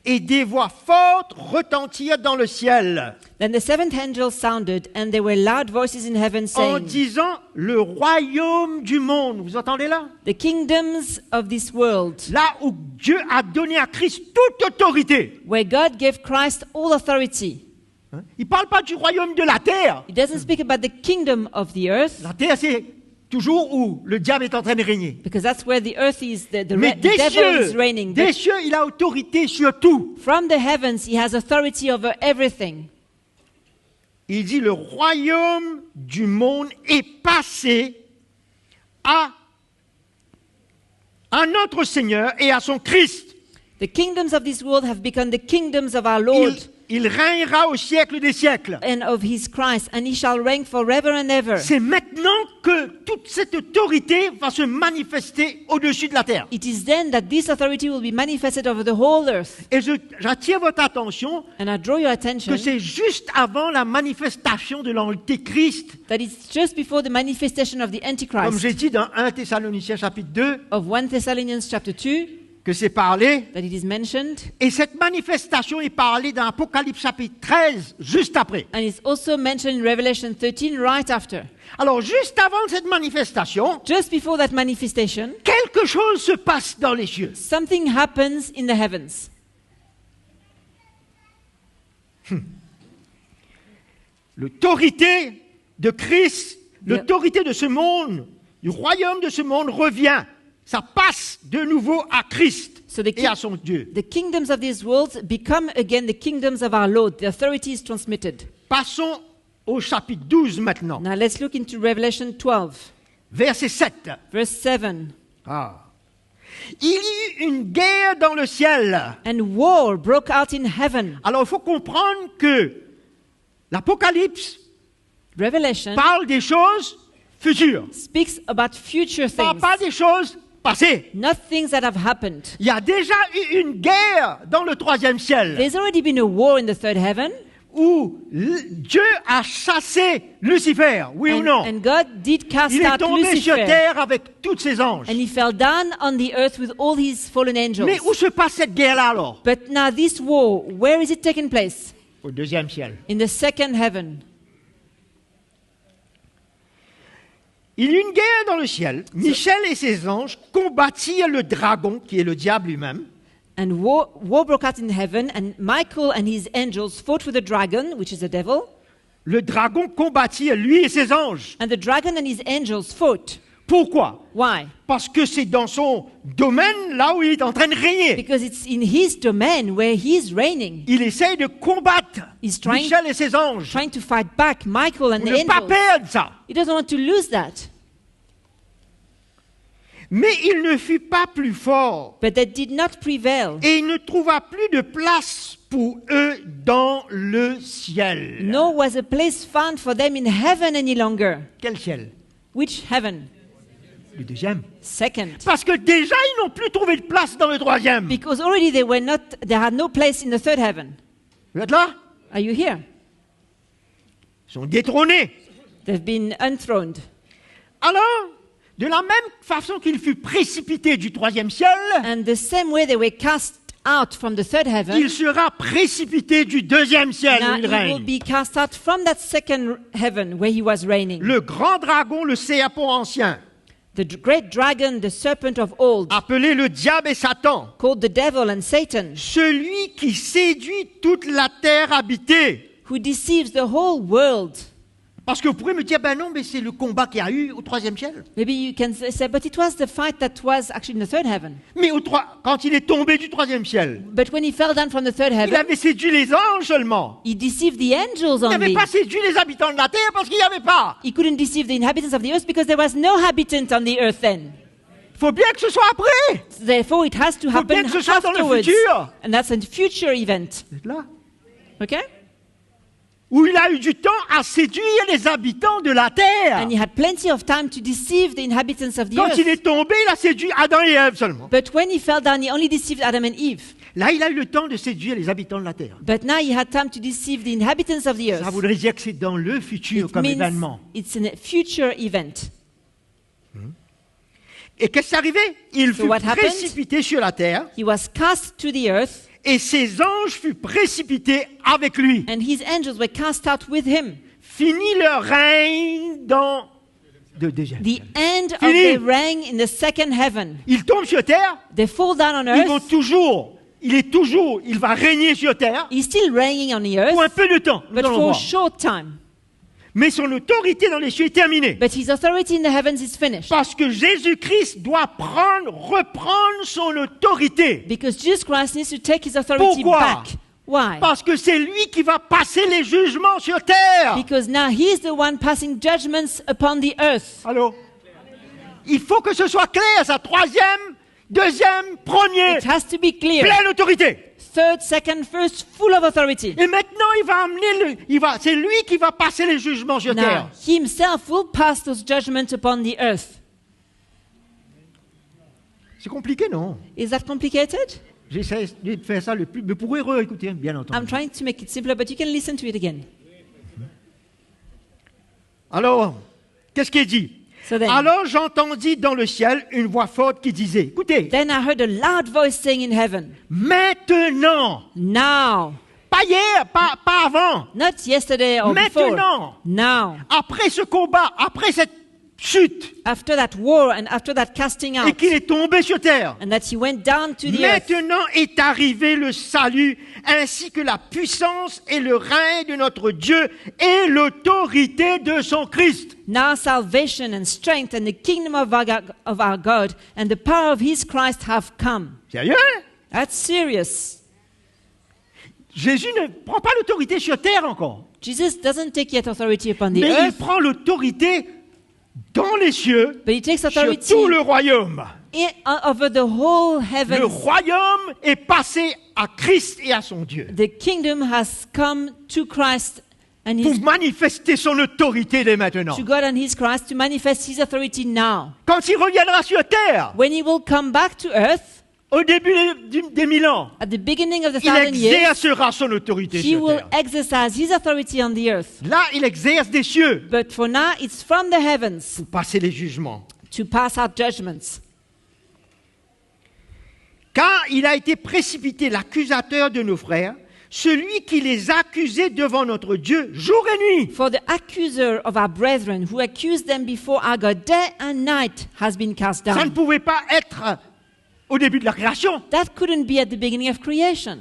S1: et des voix fortes retentirent dans le ciel
S2: Then the seventh angel sounded, and there were loud voices in heaven
S1: en
S2: saying,
S1: disant le royaume du monde. Vous entendez là?
S2: the kingdoms of this world,
S1: Là où Dieu a donné à Christ toute autorité.
S2: where God gave Christ all authority.
S1: Hein? Il ne parle pas du royaume de la terre.
S2: It doesn't speak about the kingdom of the earth,
S1: La terre, c'est toujours où le diable est en train de régner.
S2: because that's where the earth is,
S1: Mais
S2: the
S1: des
S2: devil is reigning.
S1: cieux,
S2: But
S1: il a autorité sur tout.
S2: from the heavens, he has authority over everything.
S1: Il dit le royaume du monde est passé à notre Seigneur et à son Christ.
S2: The kingdoms of this world have become the kingdoms of our Lord
S1: Il régnera au siècle des siècles.
S2: and of his Christ, and he shall reign forever and ever.
S1: C'est maintenant que toute cette autorité va se manifester au-dessus de la terre.
S2: It is then that this authority will be manifested over the whole earth.
S1: Et j'attire votre attention
S2: And I draw your
S1: que
S2: attention
S1: c'est juste avant la manifestation de l'Antéchrist,
S2: that it's just before the manifestation of the
S1: comme
S2: Antichrist
S1: j'ai dit dans 1 Thessaloniciens chapitre 2,
S2: of 1 Thessalonians chapter 2
S1: que c'est parlé.
S2: that it is mentioned,
S1: Et cette manifestation est parlée dans Apocalypse chapitre 13, juste après.
S2: and it's also mentioned in Revelation 13 right after.
S1: Alors, juste avant cette manifestation,
S2: Just before that manifestation,
S1: quelque chose se passe dans les cieux.
S2: something happens in the heavens.
S1: L'autorité de Christ, l'autorité de ce monde, du royaume de ce monde revient. Ça passe de nouveau à Christ
S2: So the,
S1: et à son Dieu.
S2: the kingdoms of these worlds become again the kingdoms of our Lord. The authority is transmitted.
S1: Passons au chapitre 12 maintenant,
S2: Now let's look into Revelation 12,
S1: verset 7.
S2: verse 7.
S1: Ah. Il y eut une guerre dans le ciel.
S2: And war broke out in heaven.
S1: Alors, il faut comprendre que l'Apocalypse
S2: Revelation
S1: parle des choses futures,
S2: speaks about future
S1: parle
S2: things,
S1: pas des choses passées.
S2: not things that have happened.
S1: Il y a déjà eu une guerre dans le troisième ciel
S2: There's already been a war in the third heaven,
S1: où Dieu a chassé Lucifer, oui ou non?
S2: and God did cast
S1: Il est
S2: out
S1: tombé sur
S2: Lucifer,
S1: terre avec tous ses anges.
S2: and he fell down on the earth with all his fallen angels.
S1: Mais où se passe cette guerre-là alors?
S2: But now this war, where is it taking place?
S1: Au deuxième ciel.
S2: In the second heaven.
S1: Il y eut une guerre dans le ciel. Michel et ses anges combattirent le dragon, qui est le diable lui-même.
S2: And war broke out in heaven, and Michael and his angels fought with the dragon, which is the devil.
S1: Le dragon combattit lui et ses anges.
S2: And the dragon and his angels fought.
S1: Pourquoi?
S2: Why?
S1: Parce que c'est dans son domaine, là où il est en train de régner.
S2: Because it's in his domain where he's reigning.
S1: Il essaye de combattre
S2: He's trying-
S1: Michel et ses anges.
S2: Trying to fight back Michael and
S1: Pour
S2: the
S1: ne pas
S2: angels.
S1: perdre ça.
S2: He doesn't want to lose that.
S1: Mais il ne fut pas plus fort,
S2: but they did not prevail,
S1: et il ne trouva plus de place pour eux dans le ciel.
S2: nor was a place found for them in heaven any longer.
S1: Quel ciel?
S2: Which heaven?
S1: Le deuxième.
S2: Second.
S1: Parce que déjà, ils n'ont plus trouvé de place dans le troisième.
S2: Because already they had no place in the third heaven.
S1: Vous êtes là?
S2: Are you here?
S1: Ils sont détrônés.
S2: They've been enthroned.
S1: Alors, de la même façon qu'il fut précipité du troisième ciel,
S2: And the same way they were cast out from the third heaven,
S1: il sera précipité du deuxième ciel
S2: now
S1: où il
S2: he will
S1: règne.
S2: be cast out from that second heaven where he was reigning.
S1: Le grand dragon, le serpent ancien,
S2: Great dragon, the serpent of old,
S1: appelé le diable et Satan,
S2: called the devil and Satan,
S1: celui qui séduit toute la terre habitée.
S2: who deceives the whole world.
S1: Parce que vous pourrez me dire, ben non, mais c'est le combat qu'il y a eu au troisième ciel.
S2: Maybe you can say, but it was the fight that was actually in the third heaven.
S1: Mais quand il est tombé du troisième ciel,
S2: But when he fell down from the third
S1: il
S2: heaven,
S1: avait séduit les anges seulement.
S2: he deceived the angels
S1: Il n'avait
S2: only.
S1: pas séduit les habitants de la terre parce qu'il n'y avait pas.
S2: He couldn't deceive the inhabitants of the earth because there was no habitant on the earth then.
S1: Il faut bien que ce soit après.
S2: Therefore, it has to
S1: Faut bien
S2: happen
S1: que ce soit dans le
S2: afterwards.
S1: futur.
S2: And that's a future event.
S1: Vous êtes là?
S2: Okay?
S1: Où il a eu du temps à séduire les habitants de la terre.
S2: And he had plenty of time to deceive the inhabitants of the
S1: Quand il
S2: earth.
S1: est tombé, il a séduit Adam et Ève seulement.
S2: But when he fell down, he only deceived Adam and Eve.
S1: Là, il a eu le temps de séduire les habitants de la terre.
S2: But now he had time to deceive the inhabitants of the
S1: Ça
S2: earth.
S1: voudrait dire que c'est dans le futur
S2: It
S1: comme
S2: means
S1: événement.
S2: it's a future event.
S1: Et qu'est-ce qui est arrivé? Il
S2: So
S1: fut
S2: what happened?
S1: précipité sur la terre
S2: He was cast to the earth,
S1: et ses anges furent précipités avec lui.
S2: and his angels were cast out with him.
S1: Fini leur règne dans le deuxième.
S2: The end of
S1: Fini.
S2: their reign in the second heaven.
S1: Ils tombent sur terre,
S2: They fall down on
S1: ils vont
S2: earth.
S1: il va régner sur terre
S2: He's still reigning on the
S1: pour un
S2: earth,
S1: peu de temps. Nous
S2: but
S1: allons
S2: for a
S1: voir.
S2: short time.
S1: Mais son autorité dans les cieux est terminée.
S2: But his authority in the heavens is finished.
S1: Parce que Jésus-Christ doit reprendre son autorité.
S2: Because Jesus Christ needs to take his authority
S1: Pourquoi?
S2: back. Why?
S1: Parce que c'est lui qui va passer les jugements sur terre.
S2: Because now he's the one passing judgments upon the earth.
S1: Allô? Il faut que ce soit clair, ça. Troisième, deuxième, premier.
S2: It has to be clear.
S1: Pleine autorité.
S2: Third, second, first, full of authority.
S1: Et maintenant, c'est lui qui va passer les jugements sur
S2: Now,
S1: terre.
S2: he himself will pass those judgments upon the earth.
S1: C'est compliqué, non?
S2: Is that complicated?
S1: J'essaie de faire ça le plus... Mais vous pourrez réécouter, bien entendu.
S2: I'm trying to make it simpler, but you can listen to it again.
S1: Alors, qu'est-ce qui est dit?
S2: So then,
S1: Alors j'entendis dans le ciel une voix forte qui disait, écoutez,
S2: then I heard a loud voice saying in heaven,
S1: maintenant,
S2: now,
S1: pas hier, pas avant,
S2: not yesterday or before,
S1: maintenant,
S2: now,
S1: après ce combat, après cette chute,
S2: after that war and after that casting
S1: et
S2: out,
S1: qu'il est tombé sur terre,
S2: and that he went down to the earth.
S1: maintenant est arrivé le salut, ainsi que la puissance et le règne de notre Dieu et l'autorité de son Christ.
S2: Now salvation and strength and the kingdom of our God and the power of his Christ have come.
S1: Sérieux?
S2: That's serious.
S1: Jésus ne prend pas l'autorité sur terre encore,
S2: Jesus doesn't take yet authority upon the
S1: mais il
S2: earth,
S1: prend l'autorité dans les cieux
S2: but he takes
S1: sur
S2: authority
S1: tout le royaume.
S2: over the whole
S1: Le
S2: heavens.
S1: royaume est passé à Christ et à son Dieu
S2: The kingdom has come to Christ and
S1: pour
S2: his,
S1: manifester son autorité dès maintenant.
S2: to God and his Christ to manifest his authority now.
S1: Quand il reviendra sur terre,
S2: When he will come back to earth
S1: au début des 1000 ans,
S2: at the beginning of the
S1: il
S2: 1,000 years,
S1: exercera son autorité
S2: he
S1: sur
S2: will
S1: terre.
S2: exercise his authority on the earth.
S1: Là, il exerce des cieux
S2: But for now, it's from the heavens
S1: pour passer les jugements.
S2: to pass out judgments.
S1: Car il a été précipité l'accusateur de nos frères, celui qui les accusait devant notre Dieu jour et nuit.
S2: For the accuser of our brethren, who accused them before our God day and night, has been cast
S1: Ça ne
S2: down.
S1: pouvait pas être au début de la création,
S2: That couldn't be at the beginning of creation.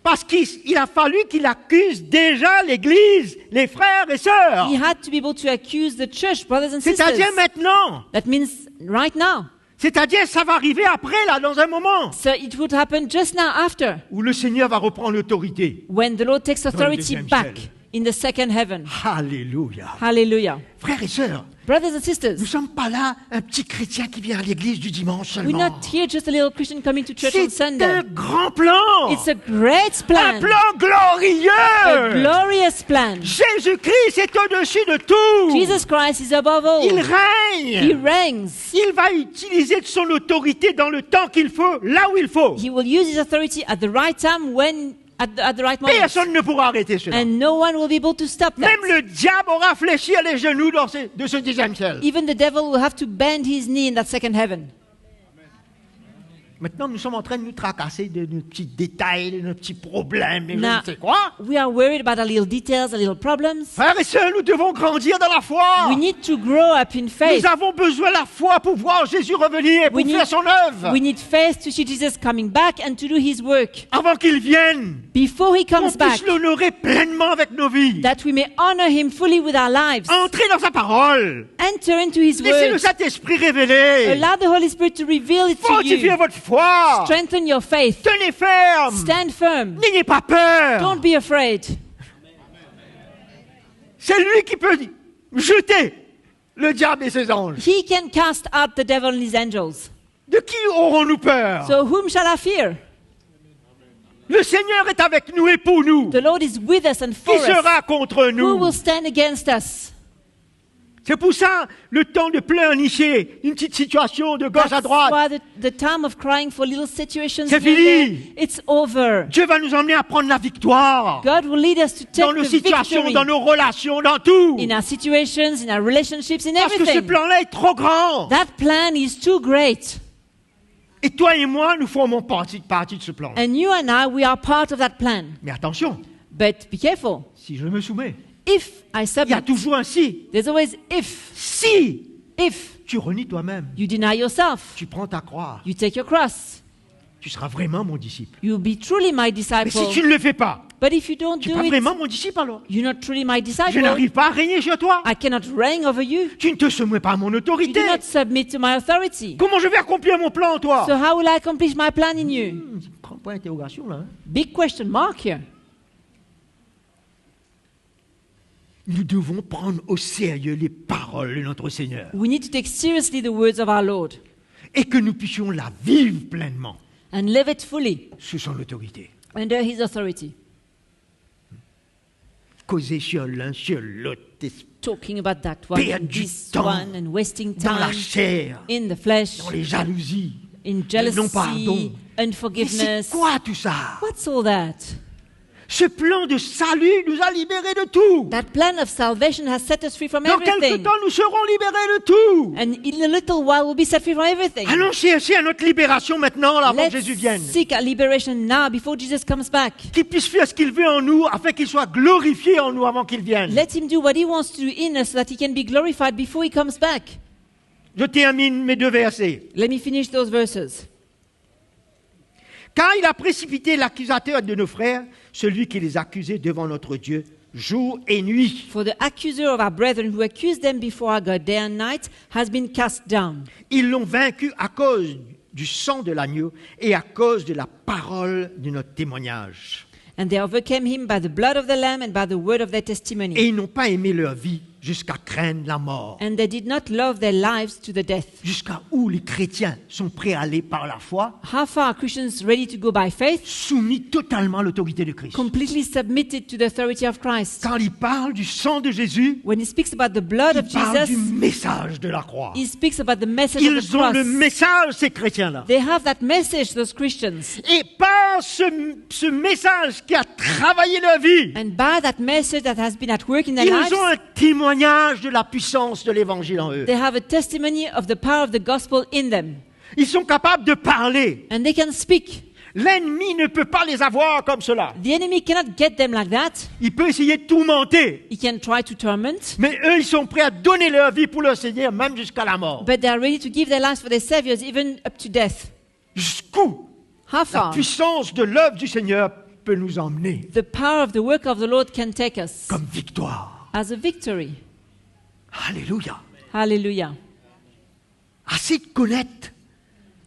S1: parce qu'il a fallu qu'il accuse déjà l'Église, les frères et sœurs.
S2: He had to be able to accuse the church, brothers and sisters.
S1: C'est-à-dire maintenant.
S2: That means right now.
S1: C'est-à-dire ça va arriver après, là, dans un moment,
S2: So it would happen just now after,
S1: où le Seigneur va reprendre l'autorité.
S2: when the Lord takes authority
S1: deuxième
S2: back
S1: ciel.
S2: in the second heaven.
S1: Alléluia.
S2: Hallelujah.
S1: Frères et sœurs,
S2: Brothers and sisters,
S1: nous ne sommes pas là un petit chrétien qui vient à l'église du dimanche
S2: we're
S1: seulement.
S2: not here just a little Christian coming to church on
S1: C'est un
S2: Sunday.
S1: grand plan.
S2: It's a great
S1: Un
S2: plan.
S1: plan
S2: A
S1: glorieux.
S2: glorious plan.
S1: Jésus-Christ est au-dessus de tout.
S2: Jesus Christ is above
S1: Il
S2: all. He
S1: règne.
S2: reigns.
S1: Il va utiliser de son autorité dans le temps qu'il faut, là où il faut.
S2: He will use his authority at the right time at the right moment.
S1: Personne ne pourra arrêter cela.
S2: And no one will be able to stop that.
S1: Même le diable aura fléchi à les genoux de ce 10e ciel.
S2: Even the devil will have to bend his knee in that second heaven.
S1: Maintenant, nous sommes en train de nous tracasser de nos petits détails, de nos petits problèmes, et je
S2: Now-
S1: ne sais quoi.
S2: We are worried about our little details, our little problems.
S1: Frères et sœurs, nous devons grandir dans la foi.
S2: We need to grow up in faith.
S1: Nous avons besoin de la foi pour voir Jésus revenir et pour
S2: We need-
S1: faire son œuvre.
S2: We need faith to see Jesus coming back and to do his work.
S1: Avant qu'il vienne,
S2: Before he
S1: qu'on
S2: comes back,
S1: puisse l'honorer pleinement avec nos vies.
S2: that we may honor him fully with our lives.
S1: Entrer dans sa parole.
S2: Enter into his
S1: Laissez le
S2: word.
S1: Saint-Esprit révéler.
S2: Allow the Holy Spirit to reveal it to
S1: Fortifiez
S2: you.
S1: votre foi.
S2: Strengthen your faith.
S1: Tenez ferme.
S2: Stand firm.
S1: N'ayez pas peur.
S2: Don't be afraid.
S1: C'est lui qui peut jeter le diable et ses anges.
S2: He can cast out the devil and his angels.
S1: De qui aurons-nous peur?
S2: So whom shall I fear?
S1: Le Seigneur est avec nous et pour nous.
S2: The Lord is with us and for
S1: Qui
S2: us.
S1: sera contre
S2: Who
S1: nous?
S2: will stand against us?
S1: C'est pour ça le temps de pleurnicher, une petite situation de gauche à
S2: That's
S1: droite.
S2: why the time of crying for little situations
S1: C'est
S2: here and there,
S1: fini.
S2: it's over.
S1: Dieu va nous emmener à prendre la victoire.
S2: God will lead us to
S1: Dans
S2: take
S1: nos
S2: the
S1: situations,
S2: victory
S1: dans nos relations, dans tout.
S2: in our situations, in our relationships, in
S1: Parce que ce
S2: everything.
S1: plan-là est trop grand.
S2: That plan is too great.
S1: Et toi et moi, nous formons partie de ce plan.
S2: And you and I, we are part of that plan.
S1: Mais attention,
S2: But be careful.
S1: si je me soumets,
S2: If I
S1: il y a
S2: submit,
S1: toujours un si.
S2: there's always if.
S1: Si
S2: If
S1: tu renies toi-même,
S2: you deny yourself,
S1: tu prends ta croix,
S2: you take your cross,
S1: tu seras vraiment mon disciple.
S2: you'll be truly my
S1: Mais
S2: disciple.
S1: si tu ne le fais pas,
S2: But if you don't
S1: tu n'es
S2: do
S1: pas
S2: it,
S1: vraiment mon disciple alors.
S2: you're not truly my
S1: Je
S2: disciple.
S1: n'arrive pas à régner sur toi.
S2: I cannot reign over you.
S1: Tu ne te soumets pas à mon
S2: You
S1: autorité.
S2: do not submit to my authority.
S1: Comment je vais accomplir mon plan, toi?
S2: So how will I accomplish my plan in you?
S1: Grand point d'interrogation là. Hein?
S2: Big question mark here.
S1: Nous devons prendre au sérieux les paroles de notre Seigneur
S2: We need to take seriously the words of our Lord
S1: et que nous puissions la vivre pleinement
S2: and live it fully
S1: sous son autorité.
S2: under His authority.
S1: Causer sur l'un, sur l'autre,
S2: Talking about that one,
S1: Perdre
S2: and
S1: du
S2: this
S1: temps
S2: one, and wasting
S1: dans la
S2: time
S1: chair,
S2: in the flesh,
S1: dans les jalousies,
S2: in
S1: le non-pardon.
S2: jealousy,
S1: Mais
S2: unforgiveness.
S1: c'est quoi tout ça?
S2: What's all that?
S1: Ce plan de salut nous a libérés de tout.
S2: That plan of salvation has set us free from
S1: Dans quelque
S2: everything.
S1: temps, nous serons libérés de tout.
S2: And in a little while, we'll be set free from everything.
S1: Allons chercher à notre libération maintenant, là, avant que
S2: Let's
S1: Jésus vienne.
S2: seek our liberation now before Jesus comes back.
S1: Qu'il puisse faire ce qu'il veut en nous, afin qu'il soit glorifié en nous avant qu'il vienne.
S2: Let Him do what He wants to do in us so that He can be glorified before He comes back.
S1: Je termine mes deux versets.
S2: Let me finish those verses.
S1: Car il a précipité l'accusateur de nos frères, celui qui les accusait devant notre Dieu, jour et nuit.
S2: For the accuser of our brethren who accused them before our God day and night has been cast down.
S1: Ils l'ont vaincu à cause du sang de l'agneau et à cause de la parole de notre témoignage.
S2: And they overcame him by the blood of the Lamb and by the word of their
S1: Et
S2: testimony.
S1: ils n'ont pas aimé leur vie jusqu'à craindre la mort.
S2: And they did not love their lives to the death.
S1: Jusqu'à où les chrétiens sont prêts à aller par la foi,
S2: How far are Christians ready to go by faith?
S1: soumis totalement à l'autorité de Christ.
S2: Completely submitted to the authority of Christ.
S1: Quand il parle du sang de Jésus,
S2: When he speaks about the blood
S1: il
S2: of
S1: parle du
S2: Jesus,
S1: message de la croix.
S2: he speaks about the message of the
S1: Ils ont le
S2: cross.
S1: message, ces chrétiens-là.
S2: They have that message, those Christians.
S1: Et par ce message qui a travaillé leur vie,
S2: And by that message that has been at work in their
S1: ils
S2: lives,
S1: ont un témoignage de la puissance de l'évangile en eux.
S2: they have a testimony of the power of the gospel in them.
S1: Ils sont capables de parler.
S2: And they can speak.
S1: L'ennemi ne peut pas les avoir comme cela.
S2: The enemy cannot get them like that.
S1: Il peut essayer de tourmenter.
S2: He can try to torment.
S1: Mais eux, ils sont prêts à donner leur vie pour leur Seigneur, même jusqu'à la mort.
S2: But they are ready to give their lives for their saviors, even up to death.
S1: Jusqu'où
S2: How
S1: la
S2: far?
S1: puissance de l'œuvre du Seigneur peut nous emmener
S2: The power of the work of the Lord can take us
S1: comme victoire.
S2: as a victory.
S1: Alléluia.
S2: Hallelujah.
S1: Assez de connaître.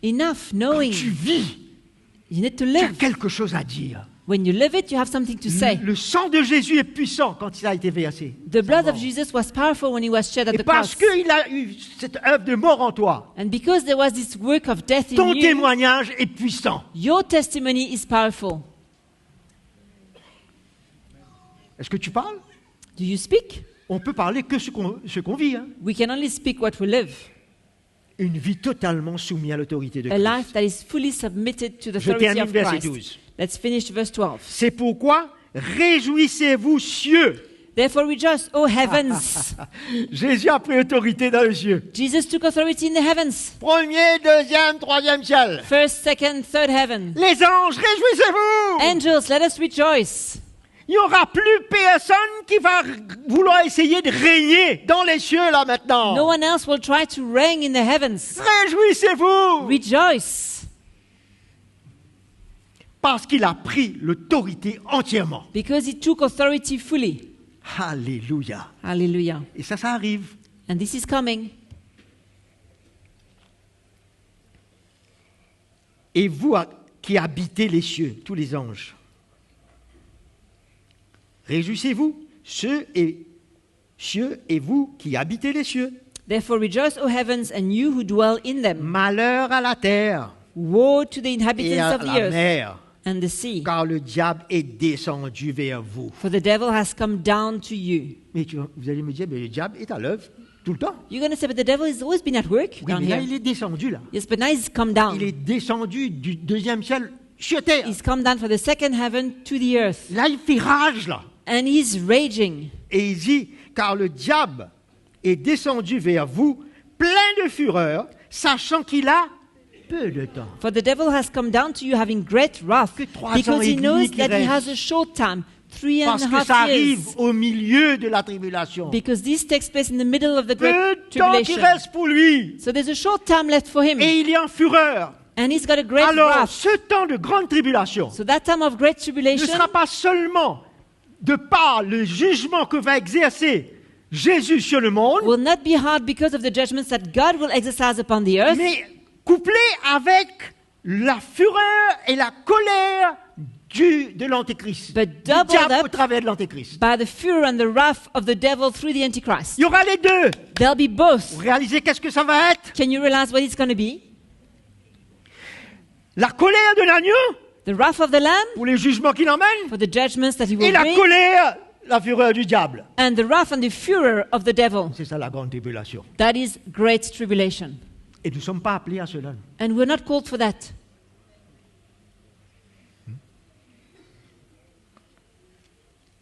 S2: Enough
S1: Quand
S2: knowing.
S1: tu vis,
S2: You need to
S1: tu as
S2: live.
S1: quelque chose à dire.
S2: When you live it, you have something to say.
S1: Le sang de Jésus est puissant quand il a été versé.
S2: The blood of Jesus was powerful when he was shed at
S1: Et
S2: the
S1: parce
S2: cross.
S1: qu'il a eu cette œuvre de mort en toi,
S2: And because there was this work of death in
S1: ton
S2: you,
S1: témoignage est puissant.
S2: your testimony is powerful.
S1: Est-ce que tu parles?
S2: Do you speak?
S1: On peut parler que ce qu'on vit. Hein.
S2: We can only speak what we live.
S1: Une vie totalement soumise à l'autorité de
S2: A
S1: Christ.
S2: life that is fully submitted to the
S1: Je
S2: authority
S1: termine
S2: of
S1: verset
S2: Christ.
S1: 12.
S2: Let's finish verse 12.
S1: C'est pourquoi réjouissez-vous cieux.
S2: Therefore rejoice, O heavens.
S1: Jésus a pris autorité dans les cieux.
S2: Jesus took authority in the heavens.
S1: Premier, deuxième, troisième ciel.
S2: First, second, third heaven.
S1: Les anges, réjouissez-vous.
S2: Angels, let us rejoice.
S1: Il n'y aura plus personne qui va vouloir essayer de régner dans les cieux là maintenant.
S2: No one else will try to reign in the heavens.
S1: Réjouissez-vous.
S2: Rejoice,
S1: Parce qu'il a pris l'autorité entièrement.
S2: because he took authority fully.
S1: Alléluia.
S2: Hallelujah.
S1: Et ça arrive.
S2: And this is coming.
S1: Et vous qui habitez les cieux, tous les anges, réjouissez-vous, cieux et vous qui habitez les cieux.
S2: Therefore rejoice, O heavens, and you who dwell in them.
S1: Malheur à la terre
S2: Woe to the
S1: et
S2: inhabitants
S1: à
S2: of the
S1: la
S2: earth
S1: mer,
S2: and the sea,
S1: car le diable est descendu vers vous.
S2: for the devil has come down to you.
S1: Mais vous allez me dire, mais le diable est à l'œuvre tout le temps.
S2: You're going to say, but the devil has always been at work
S1: Oui,
S2: down
S1: mais là,
S2: here.
S1: il est descendu là.
S2: Yes, but now he's come down.
S1: Il est descendu du deuxième ciel sur terre.
S2: He's come down from the second heaven to the earth.
S1: Là, il fait rage là.
S2: And he's raging.
S1: Et il dit, car le diable est descendu vers vous, plein de fureur, sachant qu'il a peu de temps.
S2: For the devil has come down to you having great wrath,
S1: Que 3 ans
S2: because
S1: et
S2: he
S1: demi
S2: knows
S1: qui
S2: that he
S1: reste.
S2: has a short time, 3 and
S1: Parce
S2: a
S1: que
S2: half
S1: ça arrive
S2: years.
S1: au milieu de la tribulation.
S2: Because this takes place in the middle of the
S1: Peu
S2: great
S1: de temps qui
S2: tribulation.
S1: reste pour lui.
S2: So there's a short time left for him.
S1: Et il est en fureur.
S2: And he's got a great
S1: Alors,
S2: wrath.
S1: ce temps de grande tribulation
S2: So that time of great
S1: ne
S2: tribulation
S1: sera pas seulement de par le jugement que va exercer Jésus sur le monde,
S2: will not be hard because of the judgments that God will exercise upon the earth,
S1: mais couplé avec la fureur et la colère de l'Antéchrist,
S2: But
S1: du
S2: doubled
S1: diable
S2: up
S1: au travers de l'Antéchrist.
S2: by the fury and the wrath of the devil through the Antichrist.
S1: Il y aura les deux.
S2: There'll be
S1: Vous
S2: both.
S1: réalisez qu'est-ce que ça va être?
S2: Can you realize what it's going to be?
S1: La colère de l'agneau
S2: The wrath of the Lamb
S1: pour les jugements qu'il emmène
S2: for the judgments that he
S1: et
S2: will
S1: la
S2: bring,
S1: colère, la fureur du diable.
S2: and the wrath and the furor of the devil.
S1: C'est ça la grande tribulation.
S2: That is great tribulation.
S1: Et nous ne sommes pas appelés à cela.
S2: And we're not called for that.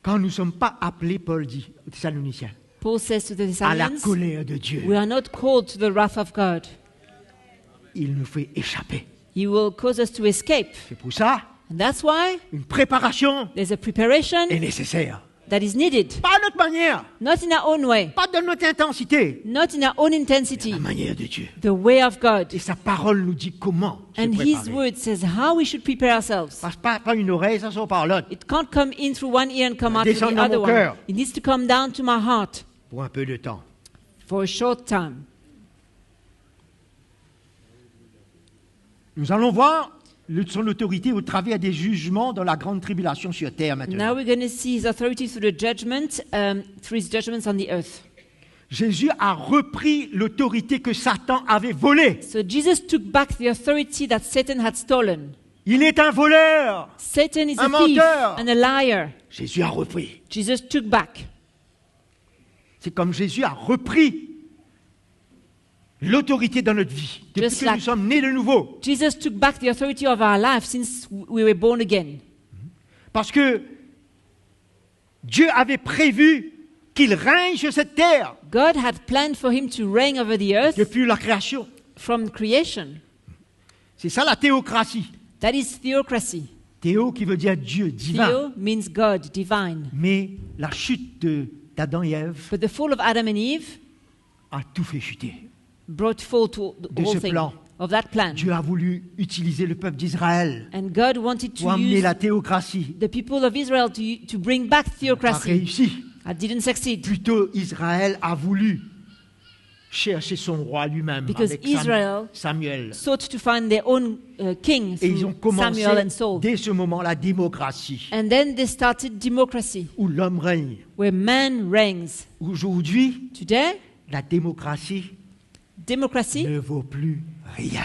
S1: Quand nous ne sommes pas appelés, Paul dit aux Thessaloniciens,
S2: Paul says to the
S1: à la
S2: Thessalonians,
S1: colère de Dieu,
S2: we are not called to the wrath of God.
S1: il nous fait échapper.
S2: He will cause us to escape.
S1: C'est pour ça,
S2: And that's why
S1: une préparation
S2: there's a preparation
S1: est nécessaire.
S2: that is needed.
S1: Pas à notre manière,
S2: Not in our own way,
S1: pas de notre intensité,
S2: not in our own intensity,
S1: la manière de Dieu.
S2: the way of God.
S1: Et sa parole nous dit comment se
S2: And His
S1: préparer.
S2: word says how we should prepare ourselves.
S1: Pas une oreille, ça sort par l'autre.
S2: It can't come in through one ear and come out through
S1: Descendre
S2: the
S1: dans
S2: other
S1: mon
S2: one.
S1: cœur.
S2: It needs to come down to my heart
S1: Pour un peu de temps.
S2: for a short time.
S1: Nous allons voir son autorité au travers des jugements dans la grande tribulation sur terre
S2: Now
S1: maintenant.
S2: we're going to see His authority through the judgment, through His judgments on the earth.
S1: Jésus a repris l'autorité que Satan avait volée.
S2: So Jesus took back the authority that Satan had stolen.
S1: Il est un voleur.
S2: Satan is a
S1: Un
S2: thief
S1: menteur.
S2: and a liar.
S1: Jésus a repris.
S2: Jesus took back.
S1: C'est comme Jésus a repris l'autorité dans notre vie. Depuis
S2: Just
S1: que
S2: like-
S1: nous sommes nés de nouveau.
S2: Jesus took back the authority of our life since we were born again.
S1: Parce que Dieu avait prévu qu'il règne sur cette terre
S2: God had planned for him to reign over the earth
S1: depuis la création.
S2: from creation.
S1: C'est ça la théocratie.
S2: That is theocracy.
S1: Théo qui veut dire Dieu, divin.
S2: Theo means God, divine.
S1: Mais la chute d'Adam et Ève
S2: But the fall of Adam and Eve
S1: a tout fait chuter.
S2: brought fall to the
S1: De
S2: whole
S1: ce
S2: thing
S1: plan.
S2: of that plan.
S1: Dieu a voulu utiliser le peuple d'Israël
S2: And God wanted
S1: pour
S2: to
S1: amener
S2: use
S1: la théocratie.
S2: the people of Israel to bring back
S1: Pas
S2: theocracy.
S1: réussi.
S2: I didn't succeed.
S1: Plutôt, Israël a voulu chercher son roi lui-même
S2: Because
S1: avec
S2: Israel
S1: Samuel.
S2: sought to find their own king
S1: Et ils ont
S2: through
S1: commencé
S2: Samuel and Saul.
S1: dès ce moment la démocratie,
S2: And then they started democracy,
S1: où l'homme règne.
S2: where man reigns.
S1: Aujourd'hui,
S2: Today,
S1: la démocratie
S2: democracy
S1: ne vaut plus rien.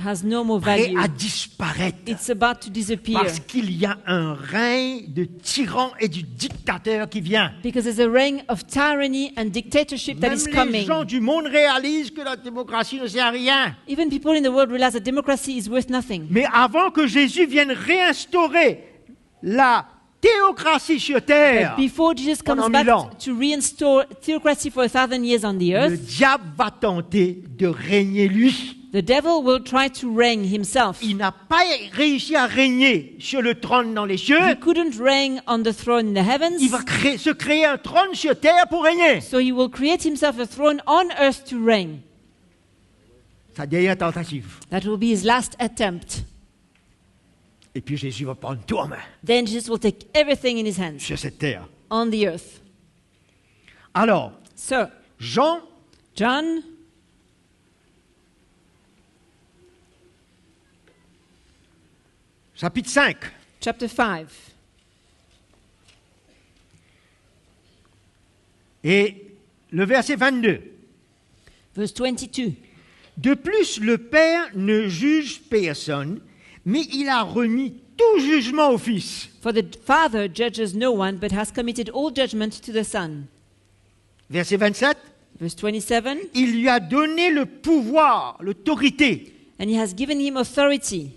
S2: has no more
S1: Prêt
S2: value.
S1: à disparaître.
S2: It's about to disappear
S1: Parce qu'il y a un règne de tyran et du dictateur qui vient.
S2: because there's a reign of tyranny and dictatorship that
S1: Même
S2: is
S1: les
S2: coming.
S1: gens du monde réalisent que la démocratie ne sert à rien.
S2: Even people in the world realize that democracy is worth nothing.
S1: Mais avant que Jésus vienne réinstaurer la théocratie sur terre,
S2: But before Jesus comes
S1: pendant
S2: back
S1: 1000 ans,
S2: to reinstore theocracy for 1,000 years on the
S1: le
S2: earth,
S1: diable va tenter de régner lui.
S2: the devil will try to reign himself.
S1: Il n'a pas réussi à régner sur le trône dans les cieux.
S2: He couldn't reign on the throne in the heavens,
S1: Il va se créer un trône sur terre pour régner.
S2: so he will create himself a throne on earth to reign.
S1: Sa dernière tentative.
S2: That will be his last attempt.
S1: Et puis Jésus va prendre tout en main
S2: Then Jesus will take everything in his hands
S1: sur cette terre.
S2: on the earth.
S1: Alors,
S2: So,
S1: Jean,
S2: John
S1: chapitre 5.
S2: chapter 5,
S1: Et le verset 22.
S2: verse 22.
S1: De plus, le Père ne juge personne, mais il a remis tout jugement au Fils.
S2: For the Father judges no one, but has committed all judgment to the Son.
S1: Verset 27.
S2: Verse 27.
S1: Il lui a donné le pouvoir, l'autorité,
S2: And he has given him authority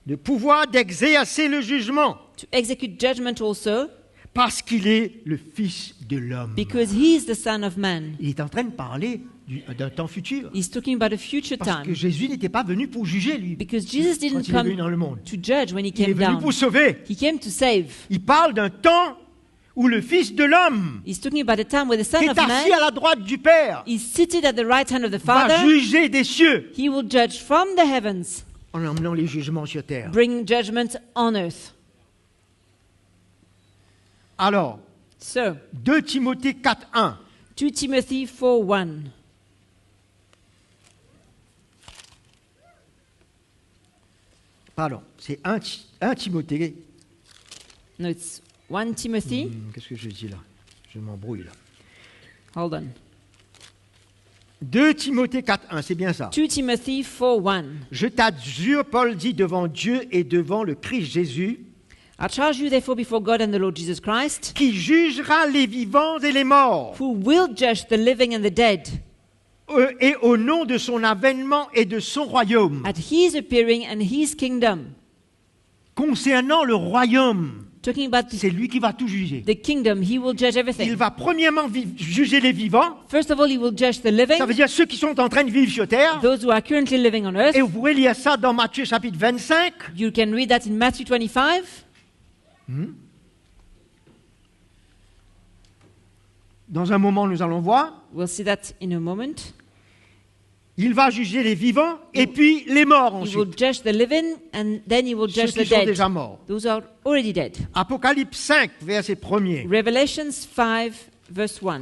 S1: le pouvoir d'exercer le jugement,
S2: to execute judgment also,
S1: parce qu'il est le Fils de l'homme.
S2: because he is the Son of Man.
S1: Il est en train de parler d'un temps futur.
S2: He's talking about a future
S1: Parce que
S2: time.
S1: Jésus n'était pas venu pour juger, lui,
S2: Because Jesus
S1: quand
S2: didn't
S1: il est venu dans
S2: come
S1: le monde.
S2: to judge when he
S1: Il est
S2: came
S1: venu
S2: down.
S1: pour sauver.
S2: He came to save.
S1: Il parle d'un temps où le Fils de l'homme,
S2: He's talking about a time where the
S1: qui
S2: Son
S1: est
S2: of
S1: assis
S2: Man
S1: à la droite du Père,
S2: is seated at the right hand of the
S1: va
S2: Father.
S1: juger des cieux
S2: He will judge from the heavens,
S1: en emmenant les jugements sur terre.
S2: bringing judgment on earth.
S1: Alors,
S2: So,
S1: 2 Timothée 4.1.
S2: 2 Timothy 4:1.
S1: Pardon, c'est 1 Timothée.
S2: No, it's 1 Timothy.
S1: Qu'est-ce que je dis là? Je m'embrouille là.
S2: Hold on.
S1: 2 Timothée 4.1, c'est bien ça.
S2: 2 Timothy 4:1.
S1: Je t'adjure, Paul dit, devant Dieu et devant le Christ Jésus,
S2: I charge you therefore before God and the Lord Jesus Christ,
S1: qui jugera les vivants et les morts,
S2: who will judge the living and the dead,
S1: et au nom de son avènement et de son royaume.
S2: at his appearing and his kingdom.
S1: Concernant le royaume,
S2: Talking about
S1: c'est lui qui va tout juger.
S2: the kingdom, he will judge
S1: Il
S2: everything.
S1: va premièrement juger les vivants,
S2: First of all, he will judge the living,
S1: ça veut dire ceux qui sont en train de vivre sur terre.
S2: those who are currently living on earth.
S1: Et vous pouvez lire ça dans Matthieu chapitre 25.
S2: You can read that in Matthew 25.
S1: Dans un moment, nous allons voir.
S2: We'll see that in a moment.
S1: Il va juger les vivants et puis les morts
S2: He will
S1: ensuite.
S2: judge the living and then he will
S1: Ceux
S2: judge
S1: qui
S2: the
S1: sont
S2: dead.
S1: déjà morts.
S2: Those are already dead.
S1: Apocalypse 5, verset 1er.
S2: Revelations 5, verse 1.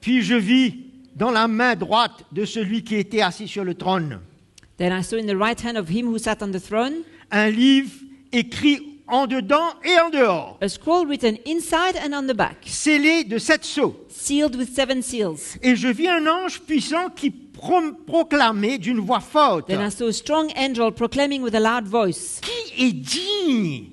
S1: Puis je vis dans la main droite de celui qui était assis sur le trône
S2: Then I saw in the right hand of him who sat on the throne
S1: un livre écrit en dedans et en dehors,
S2: a scroll written inside and on the back,
S1: scellé de 7 sceaux.
S2: sealed with 7 seals.
S1: Et je vis un ange puissant qui proclamait d'une voix forte:
S2: Then I saw a strong angel proclaiming with a loud voice,
S1: Qui est digne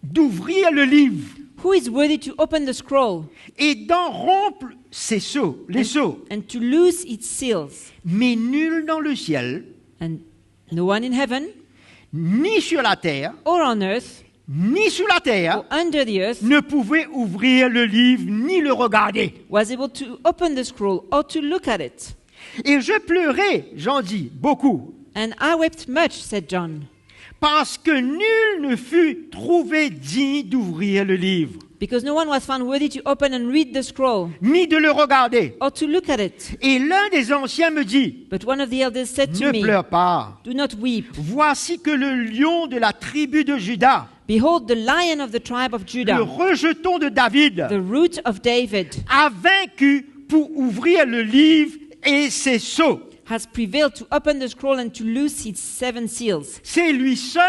S1: d'ouvrir le livre
S2: "Who is worthy to open the scroll
S1: et d'en rompre ses sceaux, les sceaux?
S2: and to loose its seals?"
S1: Mais nul dans le ciel,
S2: And no one in heaven
S1: ni sur la terre,
S2: or on earth
S1: ni sous la terre,
S2: or under the earth
S1: ne pouvait ouvrir le livre ni le regarder.
S2: was able to open the scroll or to look at it.
S1: Et je pleurais, j'en dis, beaucoup,
S2: And I wept much, said John,
S1: parce que nul ne fut trouvé digne d'ouvrir le livre
S2: Because no one was found worthy to open and read the scroll,
S1: ni de le regarder.
S2: or to look at it.
S1: Et l'un des anciens me dit,
S2: But one of the elders said to
S1: ne
S2: me,
S1: pleure pas.
S2: Do not weep.
S1: Voici que le lion de la tribu de Juda,
S2: Behold, the lion of the tribe of
S1: le
S2: Judah,
S1: rejeton de David,
S2: the root of David,
S1: a vaincu pour ouvrir le livre et ses sceaux.
S2: has prevailed to open the scroll and to loose its 7 seals.
S1: C'est lui seul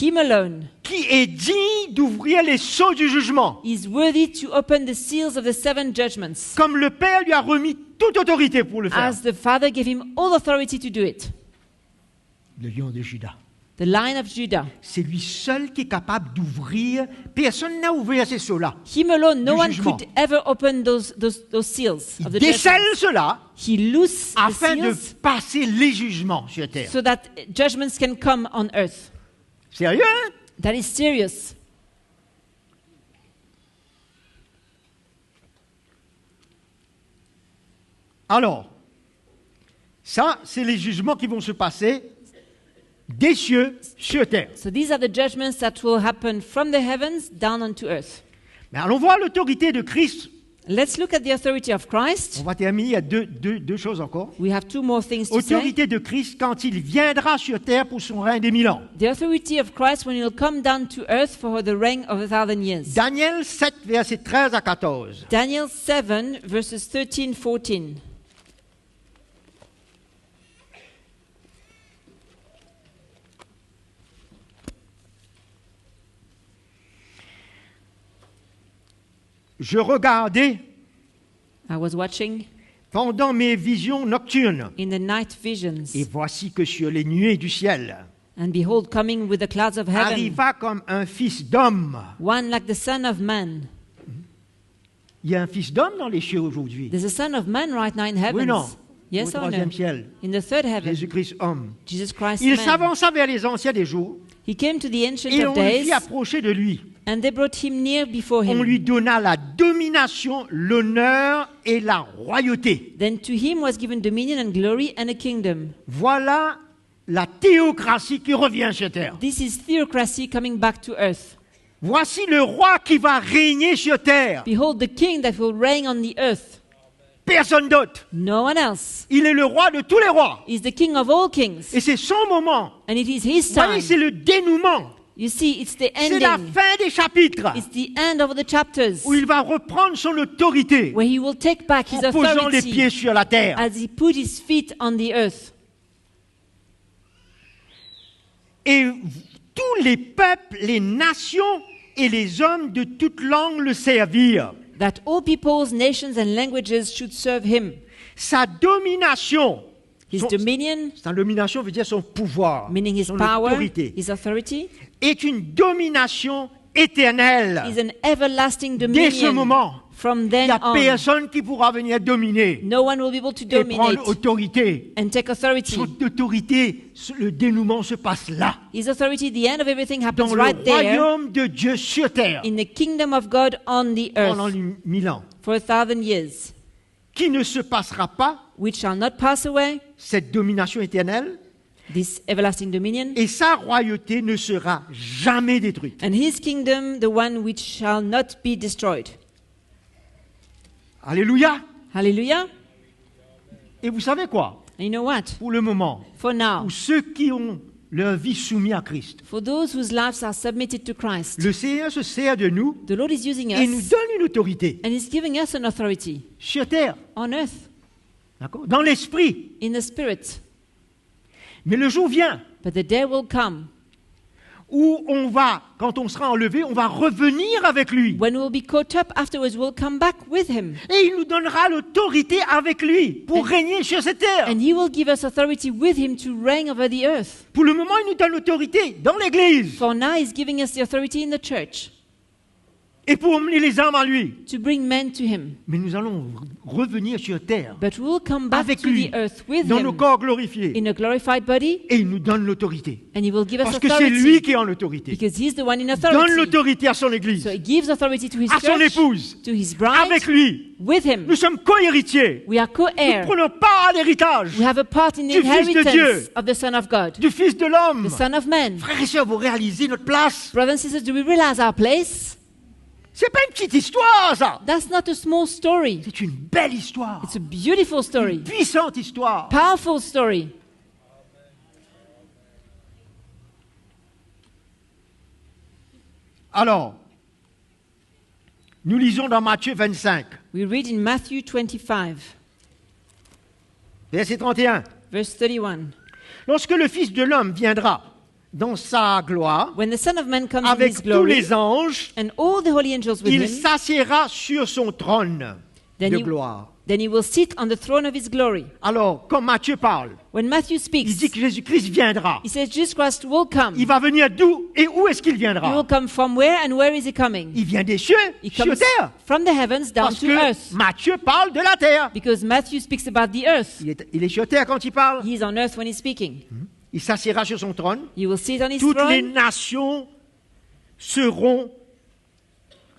S2: Him alone
S1: qui est digne d'ouvrir les sceaux du jugement.
S2: is worthy to open the seals of the 7 judgments,
S1: Comme le Père lui a remis toute autorité pour le faire.
S2: as the Father gave him all authority to do it.
S1: Le lion de Juda.
S2: The Lion of Judah.
S1: C'est lui seul qui est capable d'ouvrir. Personne n'a ouvert ces sceaux-là.
S2: Him alone, no
S1: Du
S2: one
S1: jugement.
S2: could ever open those seals
S1: Il
S2: of the
S1: décèle
S2: judgments.
S1: cela
S2: He loosed the
S1: afin de
S2: seals
S1: passer les jugements sur terre.
S2: so that judgments can come on earth.
S1: Sérieux, hein?
S2: That is serious.
S1: Alors, ça, c'est les jugements qui vont se passer des cieux sur terre.
S2: So these are the judgments that will happen from the heavens down onto earth.
S1: Mais allons voir l'autorité de Christ.
S2: Let's look at the authority of
S1: On
S2: Christ.
S1: va terminer, il y a deux choses encore.
S2: We have 2 more things to say.
S1: Autorité de Christ quand il viendra sur terre pour son règne des 1000 ans.
S2: The authority of Christ when he will come down to earth for the reign of 1,000 years.
S1: Daniel 7, versets 13 à 14.
S2: Daniel 7, verses 13, 14.
S1: Je regardais
S2: I was watching
S1: pendant mes visions nocturnes,
S2: in the night visions,
S1: et voici que sur les nuées du ciel
S2: and behold, coming with the clouds of heaven,
S1: arriva comme un fils d'homme.
S2: one like the Son of Man.
S1: Il y a un fils d'homme dans les cieux aujourd'hui.
S2: There's a Son of Man right now in
S1: Oui, non.
S2: heavens. Yes
S1: Au
S2: or no?
S1: troisième ciel,
S2: In the third heaven,
S1: Jésus-Christ homme.
S2: Jesus Christ
S1: Il
S2: man.
S1: s'avança vers les anciens des jours
S2: He came to the Ancient
S1: et
S2: of
S1: on le
S2: Days,
S1: fit approcher de lui.
S2: and they brought him near before
S1: On
S2: him.
S1: lui donna la domination, l'honneur et la royauté.
S2: Then to him was given dominion and glory and a kingdom.
S1: Voilà la théocratie qui revient sur terre.
S2: This is theocracy coming back to earth.
S1: Voici le roi qui va régner sur terre.
S2: Behold, the king that will reign on the earth.
S1: Personne d'autre.
S2: No one else.
S1: Il est le roi de tous les rois.
S2: He's the king of all kings.
S1: Et c'est son moment.
S2: And it is his
S1: Vous
S2: time.
S1: voyez, c'est le dénouement.
S2: You see, it's the
S1: C'est la
S2: ending.
S1: fin des chapitres
S2: It's the end of the chapters
S1: où il va reprendre son autorité
S2: where he will take back his
S1: en posant les
S2: authority
S1: pieds sur la terre.
S2: as he put his feet on the earth.
S1: Et tous les peuples, les nations et les hommes de toute langue le servirent.
S2: That all peoples, nations, and languages should serve him.
S1: Sa domination,
S2: His
S1: son-
S2: dominion,
S1: sa domination veut dire son pouvoir,
S2: meaning his
S1: son
S2: power,
S1: autorité,
S2: his authority,
S1: est une domination éternelle.
S2: is an everlasting
S1: Dès ce
S2: dominion.
S1: moment,
S2: From
S1: il n'y
S2: then
S1: a
S2: on,
S1: personne qui pourra venir dominer
S2: no one will be able to
S1: et
S2: dominate
S1: prendre autorité.
S2: and take authority.
S1: Son autorité, le dénouement se passe là,
S2: His authority, the end of everything happens
S1: dans le
S2: right there
S1: royaume de Dieu sur terre,
S2: in the kingdom of God on the
S1: pendant
S2: earth
S1: les 1000 ans,
S2: for 1,000 years,
S1: qui ne se passera pas,
S2: which shall not pass away,
S1: cette domination éternelle,
S2: this everlasting dominion,
S1: et sa royauté ne sera jamais détruite.
S2: and his kingdom, the one which shall not be destroyed.
S1: Alléluia.
S2: Hallelujah.
S1: Et vous savez quoi?
S2: And you know what?
S1: Pour le moment,
S2: For now,
S1: pour ceux qui ont leur vie soumise à Christ,
S2: for those whose lives are submitted to Christ,
S1: le Seigneur se sert de nous
S2: the Lord is using
S1: et nous
S2: us
S1: donne une autorité
S2: and is giving us an authority
S1: sur terre,
S2: on earth,
S1: d'accord, dans l'esprit.
S2: in the spirit.
S1: Mais le jour vient
S2: But the day will come
S1: où on va, quand on sera enlevé, on va revenir avec lui.
S2: when we'll be caught up afterwards, we'll come back with him.
S1: Et il nous donnera l'autorité avec lui pour régner sur cette terre.
S2: And he will give us authority with him to reign over the earth.
S1: Pour le moment, il nous donne l'autorité dans l'Église
S2: For now, he's giving us the authority in the church
S1: et pour emmener les âmes à lui.
S2: to bring men to him.
S1: Mais nous allons revenir sur terre
S2: But we'll come back
S1: avec
S2: to
S1: lui
S2: the earth with
S1: dans nos
S2: him
S1: corps glorifiés.
S2: in a glorified body,
S1: Et il nous donne l'autorité.
S2: and he will give us
S1: Parce que c'est lui
S2: authority
S1: qui est en l'autorité.
S2: because he's the one in
S1: Il donne
S2: authority.
S1: l'autorité à son Église,
S2: So he gives authority to his
S1: à son
S2: church,
S1: épouse,
S2: to his bride,
S1: avec lui.
S2: with him.
S1: Nous sommes co-héritiers.
S2: We are
S1: Nous
S2: co-heirs.
S1: prenons part à l'héritage
S2: We have a part in the
S1: du Fils de Dieu.
S2: inheritance of the Son of God,
S1: du Fils de l'homme.
S2: the Son of Man.
S1: Frères et sœurs, vous réalisez notre place.
S2: Brothers and sisters, do we realize our place?
S1: C'est pas une petite histoire, ça.
S2: That's not a small story.
S1: C'est une belle histoire.
S2: It's a beautiful
S1: Une
S2: story.
S1: puissante histoire.
S2: Powerful story.
S1: Alors, nous lisons dans Matthieu 25,
S2: We read in Matthew 25,
S1: verset 31.
S2: verse 31.
S1: Lorsque le Fils de l'homme viendra dans sa gloire,
S2: When the Son of Man comes in
S1: avec
S2: his
S1: tous
S2: glory,
S1: les anges,
S2: and all the holy angels with
S1: il
S2: him,
S1: s'assiera sur son trône
S2: Then
S1: de
S2: he-
S1: gloire.
S2: then he will sit on the throne of his glory.
S1: Alors, quand Matthieu parle,
S2: When Matthew
S1: il
S2: speaks,
S1: dit que Jésus-Christ viendra.
S2: he says Jesus Christ will come.
S1: Il va venir d'où et où est-ce qu'il
S2: He will
S1: viendra?
S2: come from where and where is he coming?
S1: Il vient des cieux,
S2: He
S1: sur
S2: comes
S1: terre.
S2: from the heavens down
S1: Parce
S2: to
S1: que
S2: earth.
S1: Matthieu parle de la terre.
S2: Because Matthew speaks about the earth.
S1: Il est sur terre quand il parle.
S2: He is on earth when he's speaking.
S1: Il s'assiera sur son trône.
S2: He will sit on his
S1: Toutes les
S2: throne.
S1: nations seront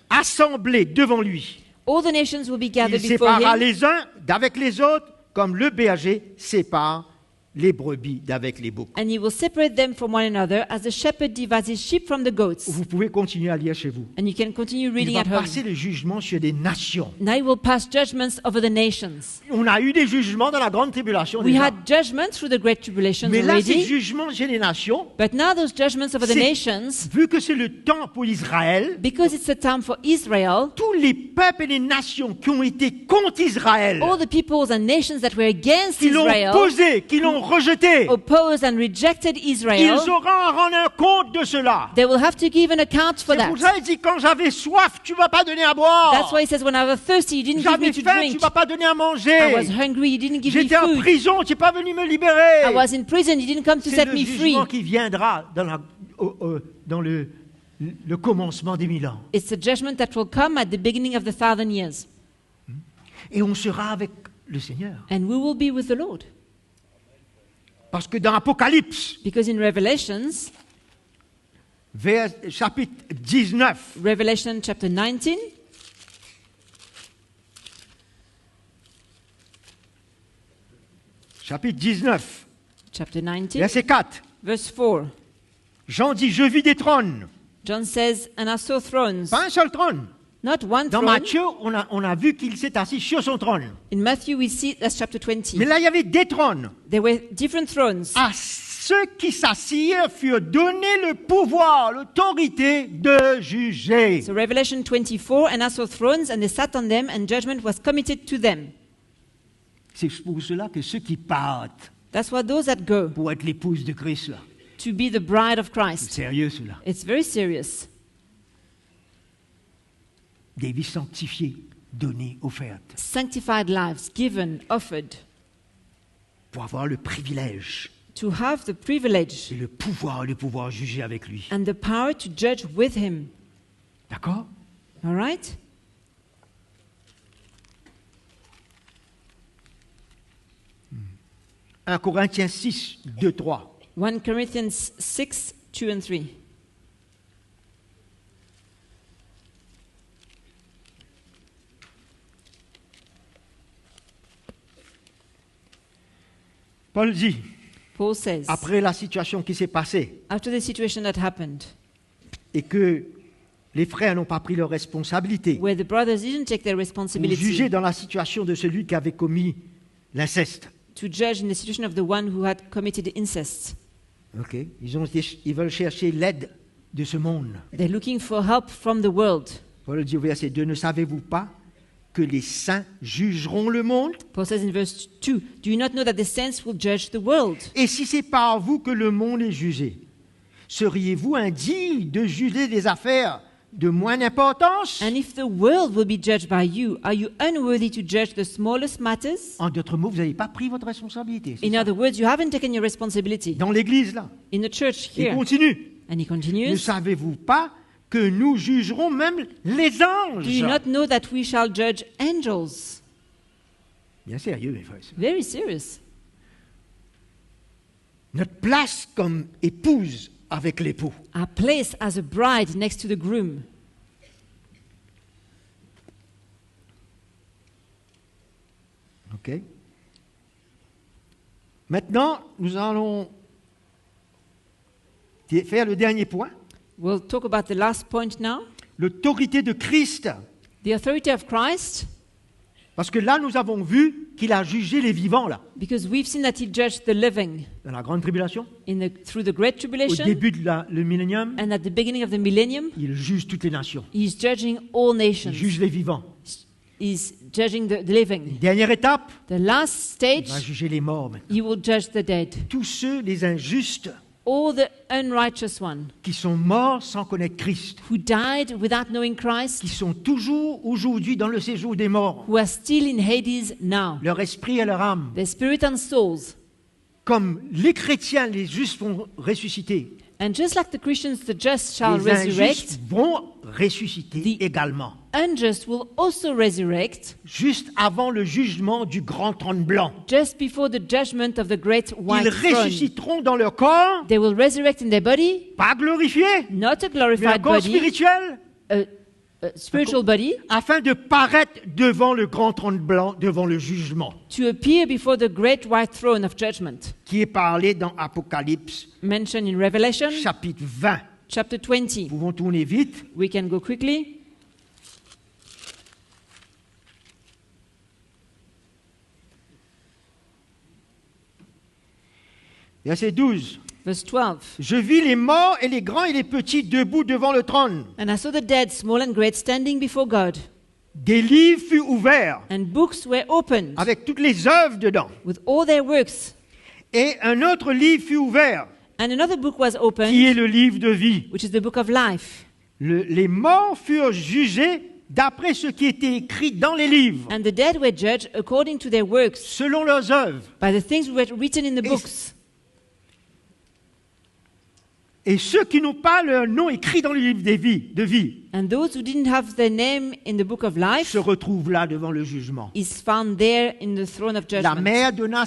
S1: assemblées devant lui.
S2: All the nations will be gathered
S1: Il
S2: before
S1: séparera
S2: him.
S1: les uns d'avec les autres, comme le berger sépare les brebis d'avec les boucs.
S2: And he will separate them from one another as the shepherd divides his sheep from the goats.
S1: Vous pouvez continuer à lire chez vous.
S2: And you can continue
S1: Il
S2: reading
S1: va
S2: at home.
S1: passer le jugement sur des nations.
S2: Now he will pass judgments over the nations.
S1: On a eu des jugements dans la grande tribulation
S2: We
S1: déjà.
S2: had judgment through the great tribulations
S1: Mais là, ces
S2: already.
S1: jugements sur les nations,
S2: But now those judgments over the
S1: C'est-
S2: nations,
S1: vu que c'est le temps pour Israël,
S2: because it's a time for Israel,
S1: tous les peuples et les nations qui ont été contre Israël,
S2: all the peoples and nations that were against
S1: qui l'ont
S2: Israel,
S1: posé, qui l'ont rejeté,
S2: opposed and rejected Israel,
S1: ils auront à rendre un compte de cela.
S2: they will have to give an account for
S1: C'est
S2: that.
S1: pour ça qu'il dit, quand j'avais soif, tu ne m'as pas donné à boire.
S2: That's why he says, when I was thirsty, you didn't give
S1: J'avais
S2: me to
S1: faim, tu
S2: drink.
S1: ne m'as pas donné à
S2: I was
S1: manger.
S2: hungry, you didn't give me
S1: J'étais en
S2: food.
S1: prison, tu n'es pas venu me libérer.
S2: I was in prison, you didn't come to
S1: C'est
S2: set
S1: le
S2: me free.
S1: jugement qui viendra dans le commencement des 1000 ans.
S2: It's the judgment that will come at the beginning of the 1,000 years.
S1: Et on sera avec le Seigneur.
S2: And we will be with the Lord.
S1: Parce que dans Apocalypse,
S2: Because in Revelations,
S1: chapitre 19,
S2: Revelation chapter 19,
S1: chapitre 19,
S2: chapter 19,
S1: verset 4,
S2: verse 4,
S1: Jean dit, je vis des trônes.
S2: John says, and I saw thrones,
S1: Pas un seul trône.
S2: not one
S1: Dans
S2: throne.
S1: Matthieu, on a vu qu'il s'est assis sur son trône.
S2: In Matthew, we see, that's chapter 20.
S1: Mais là, il y avait des trônes.
S2: There were different thrones.
S1: À ceux qui s'assirent furent donnés le pouvoir, l'autorité de juger.
S2: So Revelation 24, and I saw thrones, and they sat on them, and judgment was committed to them.
S1: C'est pour cela que ceux qui partent
S2: That's why those that go
S1: pour être l'épouse de Christ, là,
S2: to be the bride of
S1: c'est
S2: Christ,
S1: sérieux cela.
S2: it's very serious.
S1: Des vies sanctifiées, données, offertes,
S2: Sanctified lives given, offered,
S1: pour avoir le privilège
S2: to have the privilege
S1: et le pouvoir juger avec lui.
S2: and the power to judge with him.
S1: D'accord?
S2: All right?
S1: « 1 Corinthiens 6, 2, 3.
S2: 1 Corinthians 6, 2 and 3.
S1: Paul dit,
S2: Paul says,
S1: après la situation qui s'est passée,
S2: after the situation that happened,
S1: et que les frères n'ont pas pris leurs responsabilités
S2: where the brothers didn't take their
S1: pour
S2: responsibility
S1: juger dans la situation de celui qui avait commis l'inceste.
S2: to judge in the situation of the one who had committed incest.
S1: Ok. Ils veulent chercher l'aide de ce monde.
S2: They're looking for help from the world.
S1: Paul dit au verset 2, ne savez-vous pas que les saints jugeront le monde?
S2: Paul says in verse 2, do you not know that the saints will judge the world?
S1: Et si c'est par vous que le monde est jugé, seriez-vous indigne de juger des affaires de moindre importance?
S2: And if the world will be judged by you, are you unworthy to judge the smallest matters?
S1: En d'autres mots, vous n'avez pas pris votre responsabilité. c'est
S2: In
S1: ça.
S2: other words, you haven't taken your responsibility.
S1: Dans l'église, là.
S2: In the church
S1: Il
S2: here.
S1: continue.
S2: And he
S1: Ne
S2: continues,
S1: savez-vous pas que nous jugerons même les
S2: do
S1: anges?
S2: you not know that we shall judge angels?
S1: Bien sérieux, mes frères.
S2: Very serious.
S1: Notre place comme épouse avec l'époux.
S2: Our place as a bride next to the groom.
S1: OK? Maintenant, nous allons faire le dernier point.
S2: We'll talk about the last point now.
S1: l'autorité de Christ.
S2: The authority of Christ,
S1: Parce que là, nous avons vu qu'il a jugé les vivants, là,
S2: because we've seen that he judged the living
S1: dans la grande tribulation,
S2: through the Great
S1: au
S2: Tribulation,
S1: début de le millénium.
S2: and at the beginning of the millennium,
S1: Il juge toutes les nations.
S2: he's judging all
S1: Il
S2: nations.
S1: juge les vivants.
S2: He's judging the living.
S1: Dernière étape,
S2: The last
S1: il
S2: stage,
S1: va juger les morts maintenant.
S2: he will judge the dead.
S1: Tous ceux, les injustes,
S2: All the unrighteous ones
S1: qui sont morts sans connaître Christ,
S2: who died without knowing
S1: qui
S2: Christ,
S1: sont toujours aujourd'hui dans le séjour des morts,
S2: who are still in Hades now,
S1: leur esprit et leur âme,
S2: their spirit and souls.
S1: comme les chrétiens, les justes vont ressusciter,
S2: And just like the Christians, the just shall
S1: les injustes
S2: resurrect,
S1: vont ressusciter
S2: The-
S1: également,
S2: unjust will also resurrect
S1: juste avant le jugement du grand trône blanc.
S2: just before the judgment of the great
S1: Ils
S2: white throne.
S1: ressusciteront dans leur corps,
S2: They will resurrect in their body,
S1: pas glorifié,
S2: not a
S1: mais un
S2: glorified
S1: corps
S2: body,
S1: spirituel,
S2: a spiritual body,
S1: afin de paraître devant le grand trône blanc, devant le jugement,
S2: to appear before the great white throne of judgment,
S1: qui est parlé dans Apocalypse,
S2: mentioned in Revelation
S1: chapitre 20.
S2: chapter 20.
S1: Nous pouvons tourner vite.
S2: We can go quickly.
S1: Verset 12.
S2: Verse 12.
S1: Je vis les morts et les grands et les petits debout devant le trône.
S2: And I saw the dead, small and great, standing before God,
S1: Des livres furent ouverts
S2: and books were opened
S1: avec toutes les œuvres dedans.
S2: with all their works.
S1: Et un autre livre fut ouvert,
S2: And another book was
S1: qui
S2: opened,
S1: est le livre de vie.
S2: which is the book of life.
S1: Les morts furent jugés d'après ce qui était écrit dans les livres,
S2: And the dead were judged according to their works,
S1: selon leurs œuvres.
S2: by the things which were written in the books.
S1: Et ceux qui n'ont pas leur nom écrit dans le livre de vie
S2: And those who didn't have their name in the book of life
S1: se retrouvent là devant le jugement.
S2: is found there in the throne of
S1: La
S2: judgment.
S1: mer donna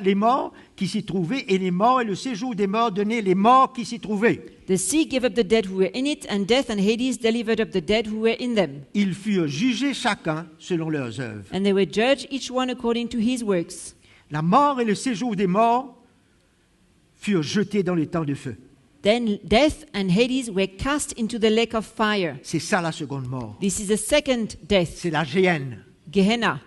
S1: les morts qui s'y trouvaient, et les morts et le séjour des morts donnaient les morts qui s'y trouvaient.
S2: The sea gave up the dead who were in it, and death and Hades delivered up the dead who were in them.
S1: Ils furent jugés chacun selon leurs œuvres.
S2: And they were judged, each one according to his works.
S1: La mort et le séjour des morts furent jetés dans les temps de feu.
S2: Then death and Hades were cast into the lake of fire.
S1: C'est ça la seconde mort.
S2: This is the second death,
S1: C'est la géhenne,
S2: Gehenna,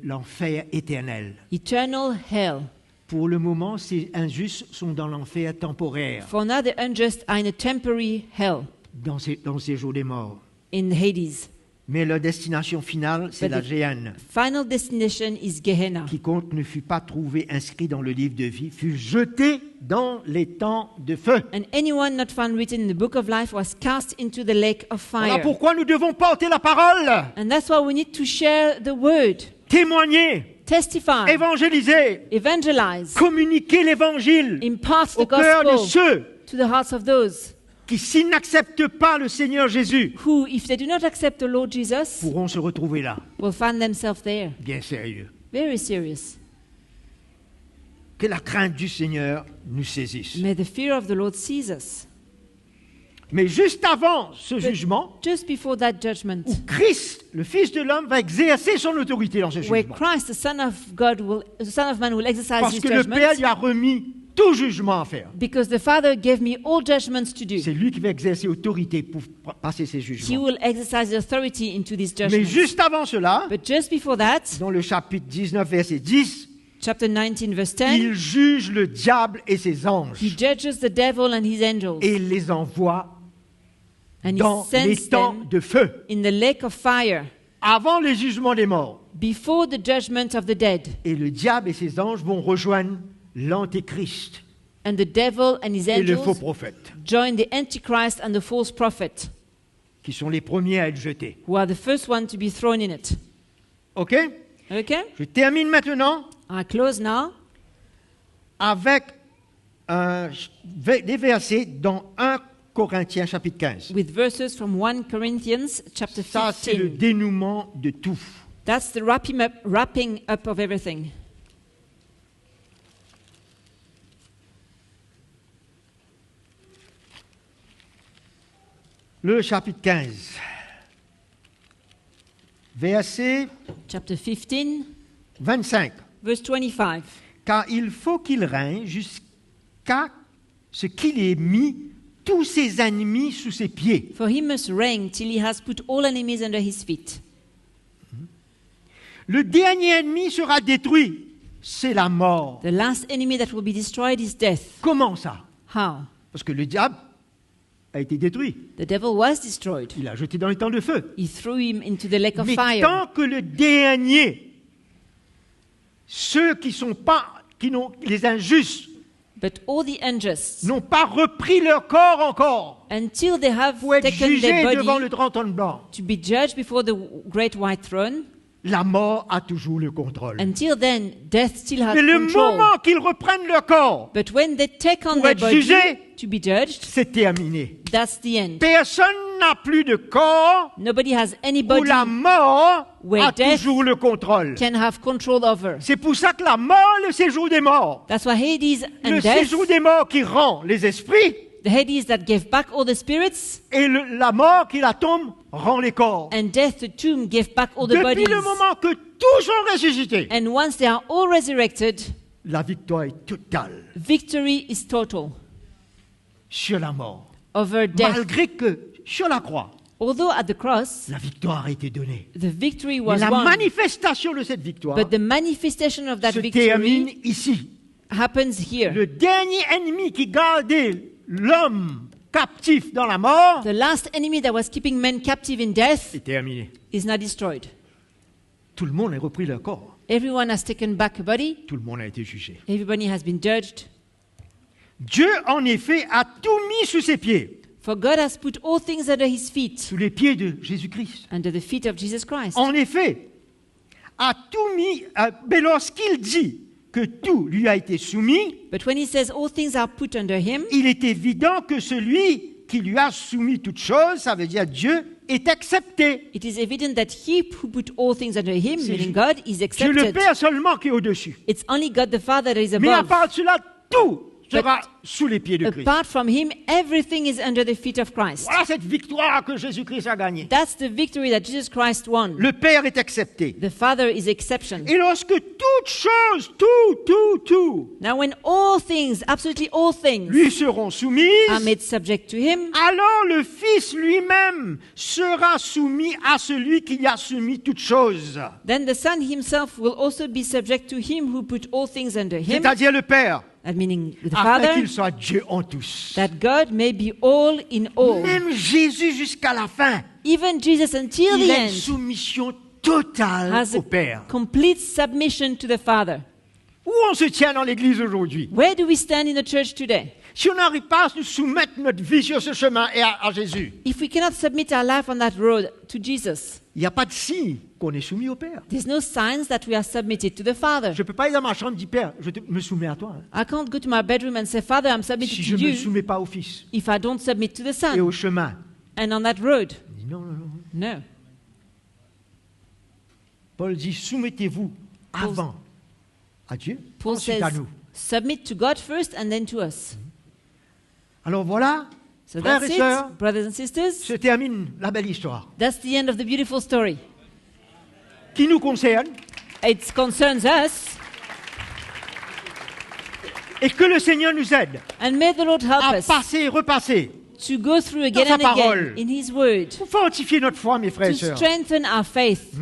S1: l'enfer éternel.
S2: eternal hell.
S1: Pour le moment, ces injustes sont dans l'enfer temporaire,
S2: For now the unjust are in a temporary hell,
S1: dans ces jours des morts.
S2: in Hades.
S1: Mais leur destination finale, c'est
S2: But
S1: la
S2: the-
S1: géhenne.
S2: Final destination is Gehenna.
S1: Quiconque ne fut pas trouvé inscrit dans le livre de vie fut jeté dans les temps de feu.
S2: And anyone not found written in the book of life was cast into the lake of
S1: Voilà
S2: fire.
S1: pourquoi nous devons porter la parole,
S2: And that's why we need to share the word,
S1: témoigner,
S2: testify,
S1: évangéliser,
S2: evangelize,
S1: communiquer l'évangile
S2: impart the
S1: au cœur de
S2: gospel
S1: ceux
S2: to the hearts of those
S1: qui, s'ils n'acceptent pas le Seigneur Jésus,
S2: who, if they do not accept the Lord Jesus,
S1: pourront se retrouver là,
S2: will find themselves there.
S1: bien sérieux.
S2: Very serious.
S1: Que la crainte du Seigneur nous saisisse.
S2: May the fear of the Lord seize us.
S1: Mais juste avant ce jugement,
S2: Just before that judgment,
S1: où Christ, le Fils de l'homme, va exercer son autorité dans ce
S2: where
S1: jugement.
S2: Christ, the Son of Man, will exercise
S1: Parce
S2: his
S1: que le Père lui
S2: judgment,
S1: a remis tout jugement à faire.
S2: because the Father gave me all judgments to do.
S1: C'est lui qui va exercer autorité pour passer ces
S2: He
S1: jugements.
S2: will exercise authority into these
S1: Mais
S2: judgments.
S1: juste avant cela,
S2: But just before that,
S1: dans le chapitre 19, verset 10,
S2: chapter 19, verse 10,
S1: il juge le diable et ses anges
S2: he judges the devil and his angels,
S1: et il les envoie
S2: and he
S1: dans les
S2: sends
S1: temps
S2: them
S1: de feu,
S2: in the lake of fire
S1: avant le jugement des morts.
S2: before the judgment of the dead.
S1: Et le diable et ses anges vont rejoindre l'Antéchrist
S2: And the devil and his
S1: et le faux
S2: angels
S1: prophète,
S2: join the Antichrist and the false prophet,
S1: qui sont les premiers à être jetés.
S2: who are the first one to be thrown in it.
S1: OK?
S2: Okay?
S1: Je termine maintenant
S2: I close now
S1: avec des versets dans 1 Corinthiens chapitre 15.
S2: with verses from 1 Corinthians chapter
S1: Ça, c'est le
S2: 15.
S1: dénouement de tout.
S2: That's the wrapping up of everything.
S1: Le chapitre 15, verset
S2: Chapter 15,
S1: 25.
S2: verse 25.
S1: Car il faut qu'il règne jusqu'à ce qu'il ait mis tous ses ennemis sous ses pieds.
S2: For he must reign till he has put all enemies under his feet.
S1: Le dernier ennemi sera détruit, c'est la mort.
S2: The last enemy that will be destroyed is death.
S1: Comment ça?
S2: How?
S1: Parce que le diable a été détruit.
S2: The devil was destroyed.
S1: Il a jeté dans les temps de feu.
S2: He threw him into the lake of
S1: Mais
S2: fire.
S1: tant que le dernier, ceux qui sont pas, les injustes,
S2: But all the unjust,
S1: n'ont pas repris leur corps encore
S2: until they have
S1: pour être
S2: taken
S1: jugés
S2: their
S1: devant
S2: body
S1: le grand trône blanc,
S2: to be judged before the great white throne,
S1: la mort a toujours le contrôle.
S2: until then, death still has
S1: Mais le
S2: control.
S1: moment qu'ils reprennent leur corps,
S2: But when they take on
S1: pour
S2: their
S1: être
S2: body
S1: jugés,
S2: to be judged,
S1: c'est terminé.
S2: that's the end.
S1: Personne n'a plus de corps
S2: Nobody has
S1: où
S2: anybody
S1: la mort
S2: where
S1: a
S2: death
S1: toujours le contrôle.
S2: can have control over.
S1: C'est pour ça que la mort, le séjour des morts,
S2: That's why Hades and
S1: le
S2: death,
S1: séjour des morts qui rend les esprits,
S2: the Hades that gave back all the spirits,
S1: et la mort qui la tombe rend les corps.
S2: and death, the tomb, gave back all the
S1: Depuis
S2: bodies.
S1: le moment que tous sont ressuscités,
S2: And once they are all resurrected,
S1: la victoire est totale
S2: victory is total
S1: sur la mort.
S2: over death.
S1: Malgré que sur la croix,
S2: Although at the cross,
S1: la victoire a été donnée.
S2: the victory
S1: Mais
S2: was
S1: la
S2: won,
S1: manifestation de cette victoire
S2: but the manifestation of that
S1: se termine
S2: victory
S1: ici.
S2: happens here.
S1: Le dernier ennemi qui gardait l'homme captif dans la mort
S2: The last enemy that was keeping men captive in death
S1: est terminé.
S2: is now destroyed.
S1: Tout le monde a repris leur corps.
S2: Everyone has taken back a body.
S1: Tout le monde a été jugé.
S2: Everybody has been judged.
S1: Dieu, en effet, a tout mis sous ses pieds,
S2: For God has put all things under his feet,
S1: sous les pieds de Jésus-Christ.
S2: under the feet of Jesus Christ.
S1: En effet, a tout mis, mais lorsqu'il dit que tout lui a été soumis,
S2: But when he says all things are put under him,
S1: il est évident que celui qui lui a soumis toutes choses, ça veut dire Dieu, est accepté.
S2: it is evident that he who put all things under him,
S1: C'est
S2: meaning God, is
S1: Dieu le
S2: accepted.
S1: Père seulement qui est au-dessus.
S2: It's only God the Father that is
S1: Mais à
S2: above.
S1: part cela, tout sera
S2: But
S1: sous les pieds de Christ.
S2: Apart from him, everything is under the feet of Christ.
S1: Voilà cette victoire que Jésus-Christ a gagnée.
S2: That's the victory that Jesus Christ won.
S1: Le Père est accepté.
S2: The Father is exception.
S1: Et lorsque toute chose, tout,
S2: Now when all things, absolutely all things,
S1: lui seront soumises,
S2: are made subject to him,
S1: alors le Fils lui-même sera soumis à celui qui a soumis toutes choses,
S2: then the Son himself will also be subject to him who put all things under him,
S1: c'est-à-dire le Père,
S2: that meaning the
S1: afin
S2: Father,
S1: qu'il soit Dieu en tous.
S2: that God may be all in all.
S1: Même Jésus jusqu'à la fin,
S2: Even Jesus until
S1: il
S2: the
S1: a une
S2: end
S1: soumission totale
S2: has
S1: au
S2: a
S1: Père.
S2: complete submission to the Father.
S1: Où on se tient dans l'Église aujourd'hui?
S2: Where do we stand in the church today?
S1: Si on n'arrive pas à nous soumettre notre vie sur ce chemin et à Jésus,
S2: If we cannot submit our life on that road to Jesus,
S1: il n'y a pas de signe qu'on est soumis au Père.
S2: there's no signs that we are submitted to the Father.
S1: Je ne peux pas aller dans ma chambre et dire, Père, me soumets à toi.
S2: I can't go to my bedroom and say, Father, I'm submitted
S1: Si
S2: to
S1: je ne me
S2: you
S1: soumets pas au Fils
S2: if I don't submit to the
S1: et
S2: Son.
S1: au chemin.
S2: And on that road,
S1: Il dit, non.
S2: no.
S1: Paul dit, soumettez-vous avant à Dieu,
S2: Paul
S1: ensuite
S2: says,
S1: à nous.
S2: submit to God first and then to us.
S1: Alors voilà,
S2: So
S1: frères
S2: that's
S1: et
S2: it,
S1: sœurs,
S2: brothers and sisters.
S1: se termine la belle histoire
S2: That's the end of the beautiful story.
S1: qui nous concerne
S2: It concerns us,
S1: et que le Seigneur nous aide
S2: and may the Lord help
S1: à
S2: us
S1: passer et repasser
S2: to go through again
S1: sa
S2: and again
S1: parole.
S2: in His Word,
S1: pour fortifier notre foi, mes frères
S2: to
S1: et sœurs.
S2: strengthen our faith.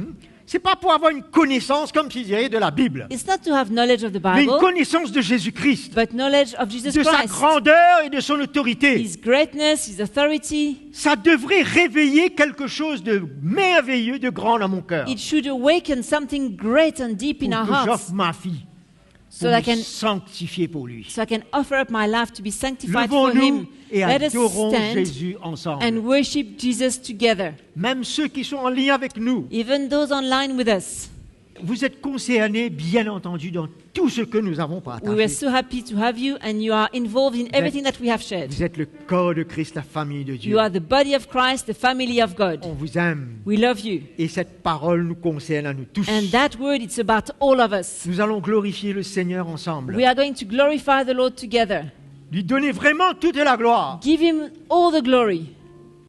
S1: C'est pas pour avoir une connaissance, comme tu dirais, de la Bible,
S2: It's not to have knowledge of the
S1: mais une
S2: Bible,
S1: connaissance de Jésus-Christ,
S2: but knowledge of Jesus
S1: de sa
S2: Christ,
S1: grandeur et de son autorité.
S2: His greatness, His authority.
S1: Ça devrait réveiller quelque chose de merveilleux, de grand dans mon cœur.
S2: It should awaken something great and deep in
S1: Pour
S2: our
S1: que
S2: hearts,
S1: j'offre ma fille
S2: so
S1: pour
S2: that I
S1: me
S2: can
S1: sanctifier pour lui.
S2: so I can offer up my life to be sanctified for
S1: Levons-nous
S2: Him.
S1: et
S2: Let us
S1: adorons
S2: stand
S1: Jésus ensemble.
S2: and worship Jesus together.
S1: Même ceux qui sont en lien avec nous,
S2: Even those online with us.
S1: vous êtes concernés, bien entendu, dans tout ce que nous avons
S2: We were
S1: partagé.
S2: so happy to have you, and you are involved in everything that we have shared.
S1: Vous êtes le corps de Christ, la famille de Dieu.
S2: You are the body of Christ, the family of God.
S1: On vous aime.
S2: We love you.
S1: Et cette parole nous concerne à nous tous.
S2: And that word, it's about all of us.
S1: Nous allons glorifier le Seigneur ensemble.
S2: We are going to glorify the Lord together.
S1: Lui donner vraiment toute la gloire.
S2: Give Him all the glory.